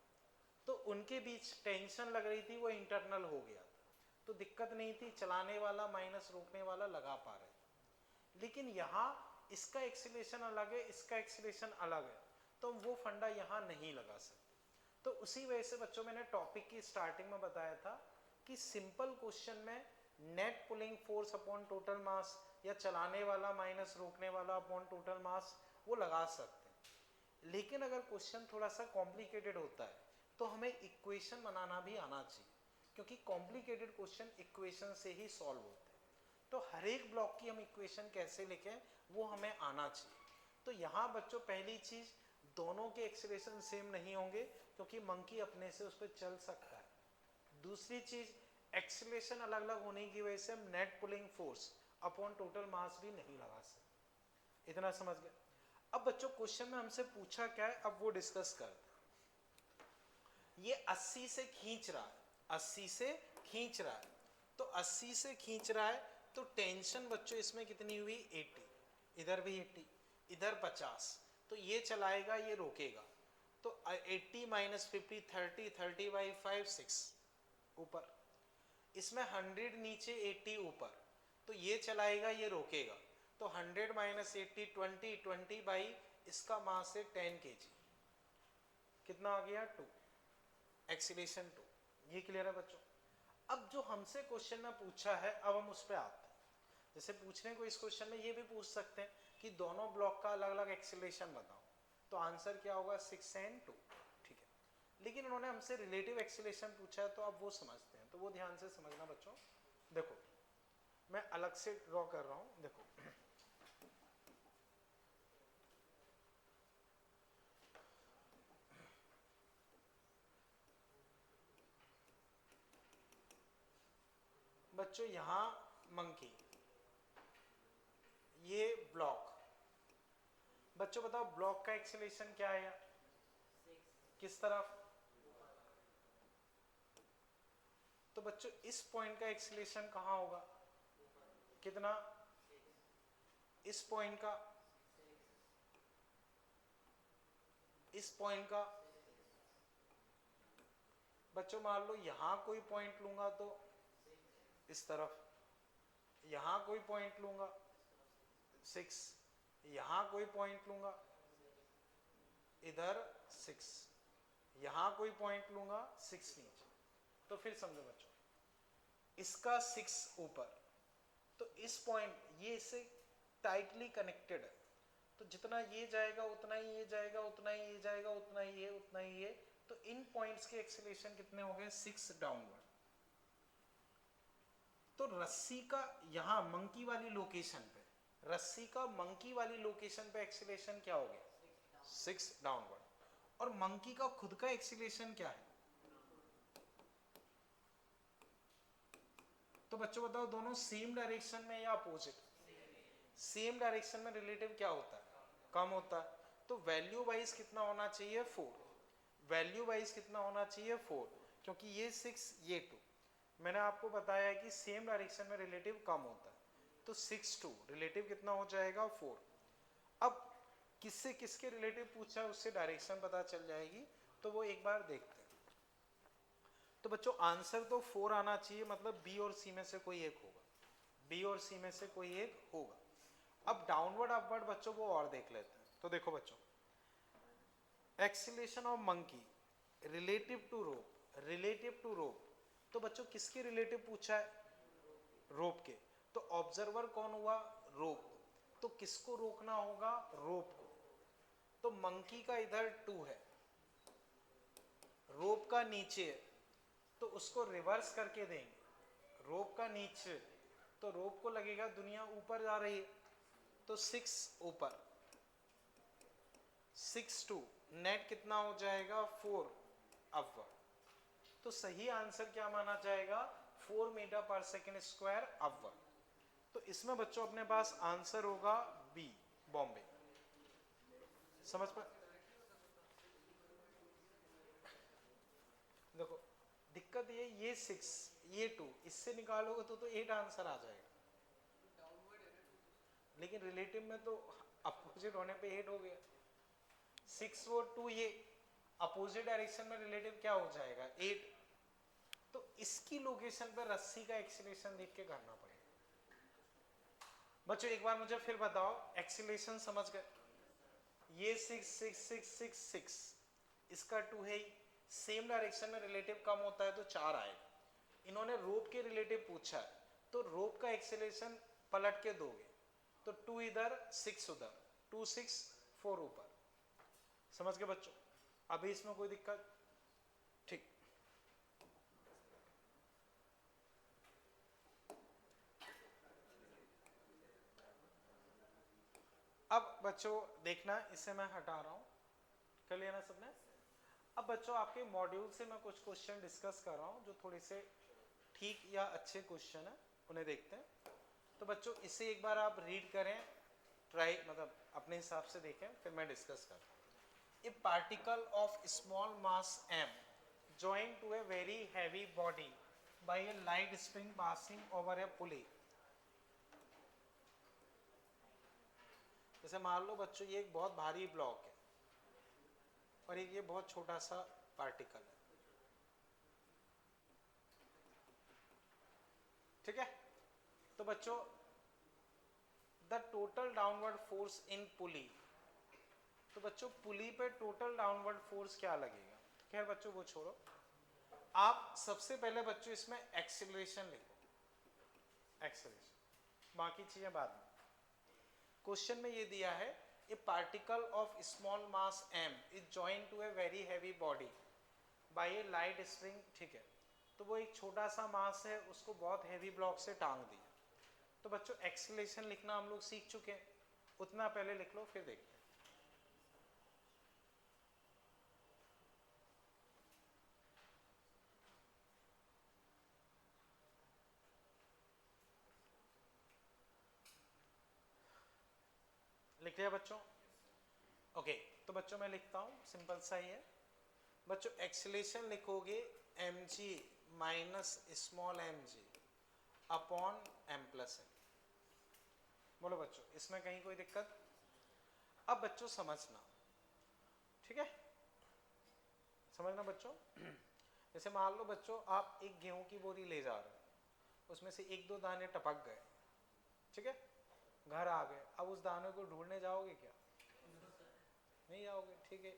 तो उनके बीच टेंशन लग रही थी, वो इंटरनल हो गया था, तो दिक्कत नहीं थी, चलाने वाला माइनस रोकने वाला लगा पा रहे थे। लेकिन यहाँ इसका एक्सीलरेशन अलग है, इसका एक्सीलरेशन अलग है, तो हम वो फंडा यहाँ नहीं लगा सकते। तो उसी वजह से बच्चों मैंने टॉपिक की स्टार्टिंग में बताया था कि सिंपल क्वेश्चन में net pulling force upon total mass या चलाने वाला माइनस रोकने वाला अपॉन टोटल मास वो लगा सकते हैं। लेकिन अगर क्वेश्चन थोड़ा सा कॉम्प्लिकेटेड होता है तो हमें इक्वेशन बनाना भी आना चाहिए, क्योंकि कॉम्प्लिकेटेड क्वेश्चन इक्वेशन से ही सॉल्व होते हैं। तो हर एक ब्लॉक की हम इक्वेशन कैसे लिखें वो हमें आना चाहिए। तो यहाँ बच्चों पहली चीज, दोनों के एक्सीलरेशन सेम नहीं होंगे क्योंकि मंकी अपने से उस पर चल सकता है। दूसरी चीज, एक्सीलरेशन अलग अलग होने की वजह से हम net pulling force upon total mass भी नहीं लगा सकते। इतना समझ गए। अब बच्चों क्वेश्चन में हमसे पूछा क्या है, अब वो डिस्कस करते हैं। ये 80 से खींच रहा है, 80 से खींच रहा है, तो 80 से खींच रहा है तो टेंशन बच्चों इसमें कितनी हुई 80, इधर भी 80, इधर 50, तो ये चलाएगा ये रोकेगा, तो 80 माइनस 50 30, 30 बाई 5 6 ऊपर, इसमें 100 नीचे 80 ऊपर, तो ये चलाएगा ये रोकेगा, तो 100 माइनस 80 20, 20 बाई इसका मास है 10 kg, कितना आ गया 2, एक्सीलरेशन 2। ये क्लियर है बच्चों। अब जो हमसे क्वेश्चन में पूछा है अब हम उस पर आते हैं। जैसे पूछने को इस क्वेश्चन में ये भी पूछ सकते हैं कि दोनों ब्लॉक का अलग अलग एक्सीलरेशन बताओ, तो आंसर क्या होगा 6 and 2, ठीक है। लेकिन उन्होंने हमसे रिलेटिव एक्सीलरेशन पूछा है तो अब वो समझते हैं, तो वो ध्यान से समझना बच्चों। देखो मैं अलग से ड्रॉ कर रहा हूं, देखो बच्चों यहां मंकी, ये ब्लॉक, बच्चों बताओ ब्लॉक का एक्सीलरेशन क्या है, किस तरफ, तो बच्चों इस पॉइंट का एक्सीलरेशन कहां होगा, कितना, इस पॉइंट का, इस पॉइंट का, बच्चों मान लो यहां कोई पॉइंट लूंगा तो इस तरफ, यहां कोई पॉइंट लूंगा 6, यहां कोई पॉइंट लूंगा इधर 6, यहां कोई पॉइंट लूंगा 6 नीचे, तो फिर समझो बच्चों इसका 6 ऊपर, तो इस पॉइंट ये इससे टाइटली कनेक्टेड है, तो जितना ये जाएगा उतना ही ये जाएगा, उतना ही ये जाएगा, उतना ही ये, उतना ही ये, तो इन पॉइंट्स के एक्सीलरेशन कितने हो गए 6 डाउनवर्ड। तो रस्सी का यहां मंकी वाली लोकेशन पे, रस्सी का मंकी वाली लोकेशन पे एक्सीलरेशन क्या हो गया 6 डाउनवर्ड, और मंकी का खुद का एक्सीलरेशन क्या है, तो बच्चों बताओ दोनों सेम डायरेक्शन में या अपोजिट, सेम डायरेक्शन में रिलेटिव क्या होता है कम होता है, तो वैल्यू वाइज कितना होना चाहिए 4, वैल्यू वाइज कितना होना चाहिए 4, क्योंकि ये 6 ये 2, मैंने आपको बताया है कि सेम डायरेक्शन में रिलेटिव कम होता है, तो 6 2 रिलेटिव कितना हो जाएगा 4। अब किससे किसके रिलेटिव पूछा है उससे डायरेक्शन पता चल जाएगी, तो वो एक बार देखते हैं। तो बच्चों आंसर तो 4 आना चाहिए, मतलब बी और सी में से कोई एक होगा, बी और सी में से कोई एक होगा। अब डाउनवर्ड अपवर्ड बच्चों वो और देख लेते हैं। तो देखो बच्चों acceleration of monkey relative to rope, relative to rope, तो बच्चों किसके रिलेटिव पूछा है रोप के, तो ऑब्जर्वर कौन हुआ रोप, तो किसको रोकना होगा रोप को, तो मंकी का इधर 2 है, रोप का नीचे है, तो उसको रिवर्स करके देंगे, रोप का नीचे, तो रोप को लगेगा दुनिया ऊपर जा रही है, तो 6 ऊपर, 6 2, नेट कितना हो जाएगा 4 अपवर्ड, तो सही आंसर क्या माना जाएगा 4 मीटर पर सेकेंड स्क्वायर अपवर्ड। तो इसमें बच्चों अपने पास आंसर होगा बी बॉम्बे, समझ पा, देखो दिक्कत ये 6 ये 2 इससे निकालोगे तो 8 आंसर आ जाएगा, लेकिन रिलेटिव में तो अपोजिट होने पे 8 हो गया, 6 वो 2 ये अपोजिट डायरेक्शन में रिलेटिव क्या हो जाएगा 8, तो इसकी लोकेशन पर रस्सी का एक्सीलरेशन देख के करना पड़ेगा। बच्चों एक बार मुझे फिर बताओ एक्सीलरेशन समझ गए, ये 6 6 6 6 6, इसका 2 है, सेम डायरेक्शन में रिलेटिव कम होता है तो 4 आएगा। इन्होंने रोप के रिलेटिव पूछा है तो रोप का एक्सेलरेशन पलट के दोगे तो 2 इधर 6 उधर, 2 6 4 ऊपर। समझ गए बच्चों? अभी इसमें कोई दिक्कत? ठीक। अब बच्चों देखना, इसे मैं हटा रहा हूं, कर लिया ना सबने? अब बच्चों आपके मॉड्यूल से मैं कुछ क्वेश्चन डिस्कस कर रहा हूं जो थोड़े से ठीक या अच्छे क्वेश्चन है, उन्हें देखते हैं। तो बच्चों इसे एक बार आप रीड करें, ट्राई मतलब अपने हिसाब से देखें, फिर मैं डिस्कस करता हूं। ए particle of small mass m joined to a very heavy body by a light spring passing over a pulley। जैसे मान लो बच्चों ये एक बहुत भारी ब्लॉक है और एक ये बहुत छोटा सा पार्टिकल है, ठीक है? तो बच्चों the total downward force in pulley, तो बच्चों पुली पे टोटल डाउनवर्ड फोर्स क्या लगेगा? खैर बच्चों वो छोड़ो, आप सबसे पहले बच्चों इसमें एक्सीलरेशन लिखो, एक्सीलरेशन, बाकी चीजें बाद में। क्वेश्चन में ये दिया है a particle of small mass m is joined to a very heavy body by a light spring, ठीक है? तो वो एक छोटा सा मास है, उसको बहुत हैवी ब्लॉक से टांग दिया। तो बच्चों एक्सीलरेशन लिखना हम लोग सीख चुके हैं, उतना पहले लिख लो फिर देखते हैं। लिख लिया बच्चों? ओके, तो बच्चों मैं लिखता हूं, सिंपल सा ही है बच्चों। एक्सीलरेशन लिखोगे mg minus small mg upon m plus n। बोलो बच्चों इसमें कहीं कोई दिक्कत? अब बच्चों समझना, ठीक है? समझना बच्चों। जैसे मान लो बच्चों आप एक गेहूं की बोरी ले जा रहे हो, उसमें से एक दो दाने टपक गए, ठीक है? घर आ गए, अब उस दाने को ढूंढने जाओगे क्या? नहीं जाओगे, ठीक है?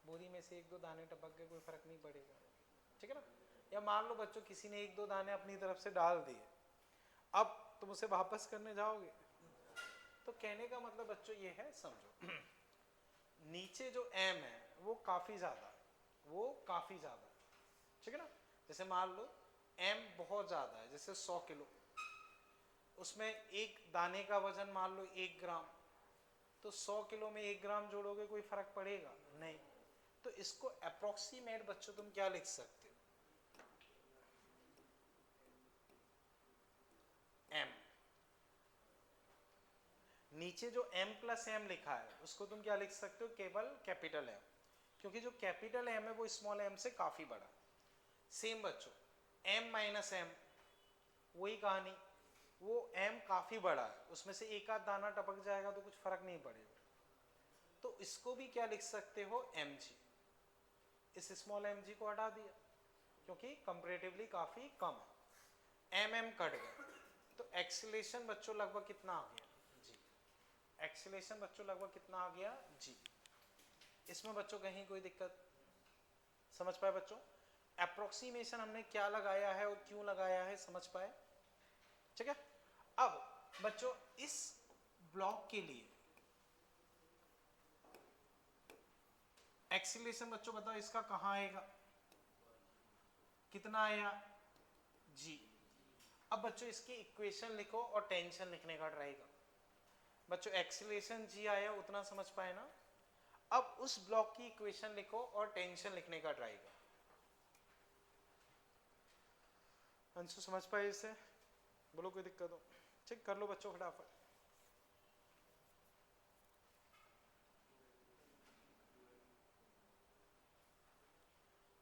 बोरी में से एक दो दाने टपक गए, कोई फर्क नहीं पड़ेगा, ठीक है ना? या मान लो बच्चों किसी ने एक दो दाने अपनी तरफ से डाल दिए, अब तुम उसे वापस करने जाओगे? तो कहने का मतलब बच्चों ये है, समझो नीचे जो m है वो काफी ज्यादा, वो काफी ज्यादा, ठीक है ना? जैसे मान लो m बहुत ज्यादा है, जैसे 100 किलो, उसमें एक दाने का वजन मान लो 1 ग्राम, तो 100 किलो में 1 ग्राम जोड़ोगे, कोई फर्क पड़ेगा नहीं। तो इसको अप्रोक्सीमेट बच्चों तुम क्या लिख सकते हो? m, नीचे जो m प्लस m लिखा है उसको तुम क्या लिख सकते हो? केवल कैपिटल M, क्योंकि जो कैपिटल M है वो स्मॉल m से काफी बड़ा। सेम बच्चों m माइनस m, वही कहानी, वो m काफी बड़ा है, उसमें से एक आध दाना टपक जाएगा तो कुछ फर्क नहीं पड़ेगा। तो इसको भी क्या लिख सकते हो? mg। इस स्मॉल mg को हटा दिया क्योंकि कंपैरेटिवली काफी कम है, mm कट गया, तो एक्सीलरेशन बच्चों लगभग कितना आ गया? जी। एक्सीलरेशन बच्चों लगभग कितना आ गया? जी। इसमें बच्चों कहीं कोई दिक्कत? समझ पाए बच्चों? अप्रोक्सीमेशन हमने क्या लगाया है और क्यों लगाया है, समझ पाए? ठीक है? अब बच्चों इस ब्लॉक के लिए एक्सीलरेशन बच्चों बताओ इसका कहां आएगा? कितना आया? जी। अब बच्चों इसकी इक्वेशन लिखो और टेंशन लिखने का ट्राई करो। बच्चों एक्सीलरेशन जी आया, उतना समझ पाए ना? अब उस ब्लॉक की इक्वेशन लिखो और टेंशन लिखने का ट्राई करो। अंशु समझ पाए इसे? बोलो कोई दिक्कत हो? ठीक, कर लो बच्चों फटाफट।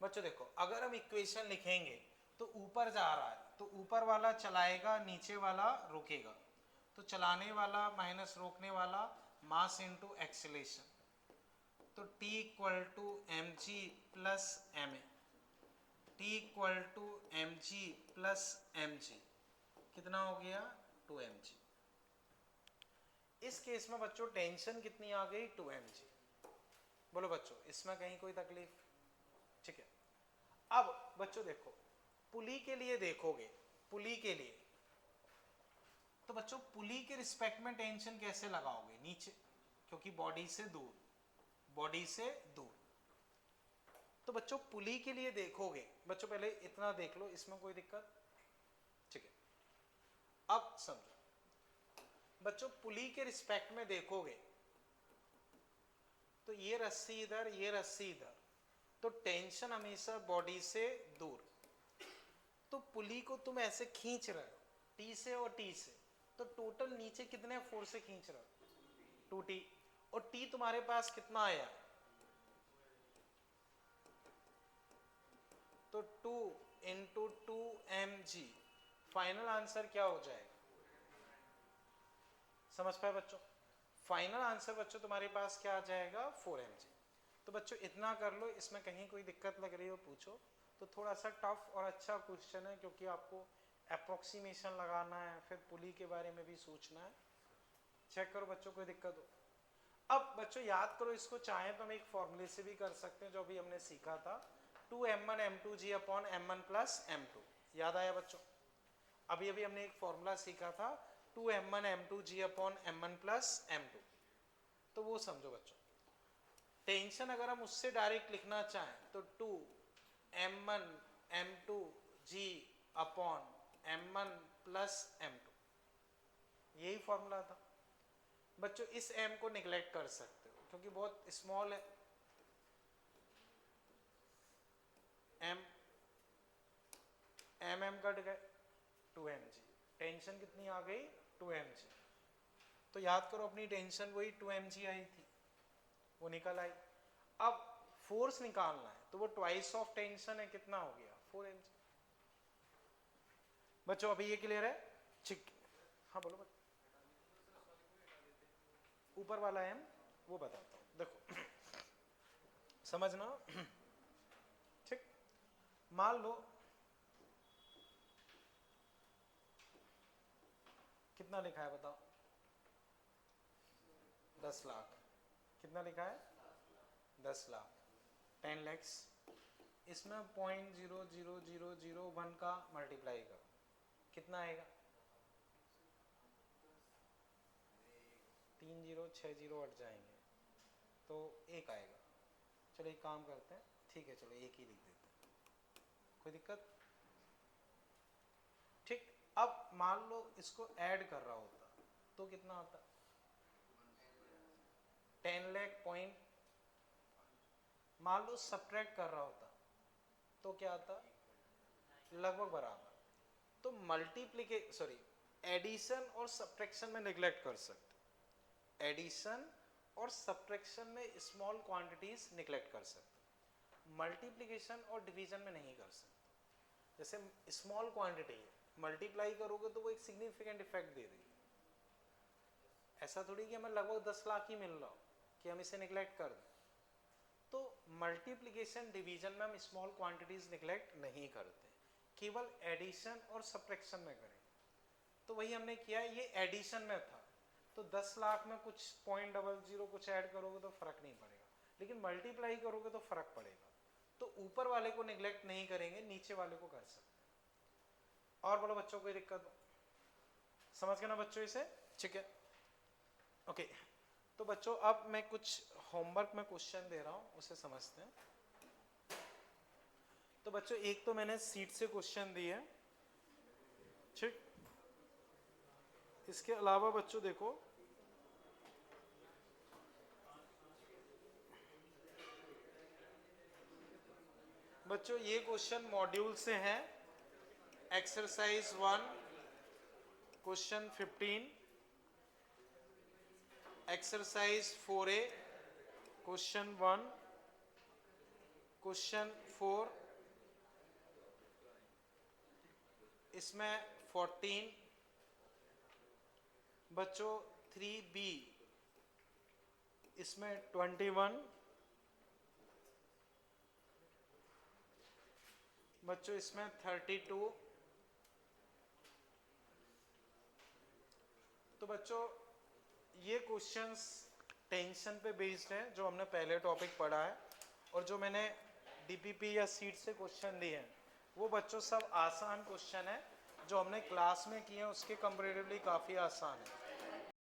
बच्चों देखो, अगर हम इक्वेशन लिखेंगे तो ऊपर जा रहा है तो ऊपर वाला चलाएगा, नीचे वाला रोकेगा, तो चलाने वाला माइनस रोकने वाला, मास इनटू एक्सीलरेशन, तो T equal to mg plus ma, T equal to mg plus mg, कितना हो गया? 2mg। इस केस में बच्चों टेंशन कितनी आ गई? 2mg। बोलो बच्चों इसमें कहीं कोई तकलीफ? ठीक है। अब बच्चों देखो पुली के लिए देखोगे, पुली के लिए तो बच्चों पुली के रिस्पेक्ट में टेंशन कैसे लगाओगे? नीचे, क्योंकि बॉडी से दूर, बॉडी से दूर। तो बच्चों पुली के लिए देखोगे, बच्चों पहले इतना देख लो, इसमें कोई दिक्कत? ठीक है, अब समझो बच्चों, पुली के रिस्पेक्ट में देखोगे तो ये रस्सी इधर, ये रस्सी इधर, तो टेंशन हमेशा बॉडी से दूर। तो पुली को तुम ऐसे खींच रहे हो टी से और टी से, तो टोटल नीचे कितने फोर्स से खींच रहे हो? 2t। और t तुम्हारे पास कितना आया? तो 2 इंटू 2mg। फाइनल आंसर क्या हो जाएगा? समझ पाए बच्चों? फाइनल आंसर बच्चों तुम्हारे पास क्या आ जाएगा? 4mg। तो बच्चों इतना कर लो, इसमें कहीं कोई दिक्कत लग रही हो पूछो। तो थोड़ा सा टफ और अच्छा क्वेश्चन है, क्योंकि आपको अप्रोक्सीमेशन लगाना है, फिर पुली के बारे में भी सोचना है। चेक करो बच्चों, कोई दिक्कत हो। अब बच्चों याद करो, इसको चाहे तो हम एक फॉर्मूले से भी कर सकते हैं, जो अभी हमने सीखा था, 2m1 m2g upon m1 plus m2। याद आया बच्चों? अभी अभी हमने एक फॉर्मूला सीखा था, 2m1 m2g upon m1 plus m2। तो वो समझो बच्चों। टेंशन अगर हम उससे डायरेक्ट लिखना चाहें तो 2m1 m2g upon m1 plus m2, यही फॉर्मूला था बच्चों। इस m को निगलेक्ट कर सकते हो क्योंकि बहुत स्मॉल है। m कट गए, 2mg। टेंशन कितनी आ गई? 2mg। तो याद करो अपनी टेंशन वही 2mg आई थी, वो निकल आई। अब फोर्स निकालना है तो वो ट्वाइस ऑफ टेंशन है, कितना हो गया? 4mg। बच्चों अभी ये क्लियर है? ठीक, हाँ बोलो बच्चों। ऊपर वाला m वो बताता हूं, देखो समझना। ठीक, मान लो कितना लिखा है बताओ? 10 लाख। कितना लिखा है? 10 लाख, 10 lakhs। इसमें 0.00001 का मल्टीप्लाई करो, कितना आएगा? 3 0 6 0 हट जाएंगे तो 1 आएगा। चलो एक काम करते हैं, ठीक है चलो 1 ही लिख देते हैं, कोई दिक्कत? ठीक, अब मान लो इसको ऐड कर रहा होता तो कितना आता? 10 लाख पॉइंट। मान लो सब्ट्रैक्ट कर रहा होता तो क्या आता? लगभग बराबर। तो एडिशन और सब्ट्रैक्शन में नेग्लेक्ट कर सकते, एडिशन और सब्ट्रैक्शन में स्मॉल क्वांटिटीज नेग्लेक्ट कर सकते, मल्टीप्लिकेशन और डिवीजन में नहीं कर सकते। जैसे स्मॉल क्वांटिटी मल्टीप्लाई करोगे तो वो एक सिग्निफिकेंट इफेक्ट दे रही है। ऐसा थोड़ी कि हमें लगभग 10 लाख ही मिल रहा हो कि हम इसे निगलेक्ट कर दें। तो मल्टीप्लिकेशन डिवीजन में हम स्मॉल क्वांटिटीज निगलेक्ट नहीं करते, केवल एडिशन और सब्ट्रैक्शन में करें। तो वही हमने किया, ये एडिशन में था तो 10 लाख में कुछ 0.00 कुछ ऐड करोगे तो फर्क नहीं पड़ेगा, लेकिन मल्टीप्लाई करोगे तो फर्क पड़ेगा। तो ऊपर वाले को निगलेक्ट नहीं करेंगे, नीचे वाले को कर सकते। और बोलो बच्चों कोई दिक्कत हो? समझ गए ना बच्चों इसे? ठीक है, ओके। तो बच्चों अब मैं कुछ होमवर्क में क्वेश्चन दे रहा हूं, उसे समझते हैं। तो बच्चों एक तो मैंने सीट से क्वेश्चन दिए, ठीक। इसके अलावा बच्चों देखो, बच्चों ये क्वेश्चन मॉड्यूल से हैं। Exercise 1 question 15, exercise 4A question 1, question 4, इसमें 14 बच्चों, 3B इसमें 21 बच्चों, इसमें 32। तो बच्चों ये क्वेश्चंस टेंशन पे बेस्ड हैं, जो हमने पहले टॉपिक पढ़ा है, और जो मैंने डीपीपी या सीट से क्वेश्चन दिए हैं वो बच्चों सब आसान क्वेश्चन है। जो हमने क्लास में किए हैं उसके कंपेरेटिवली काफ़ी आसान है।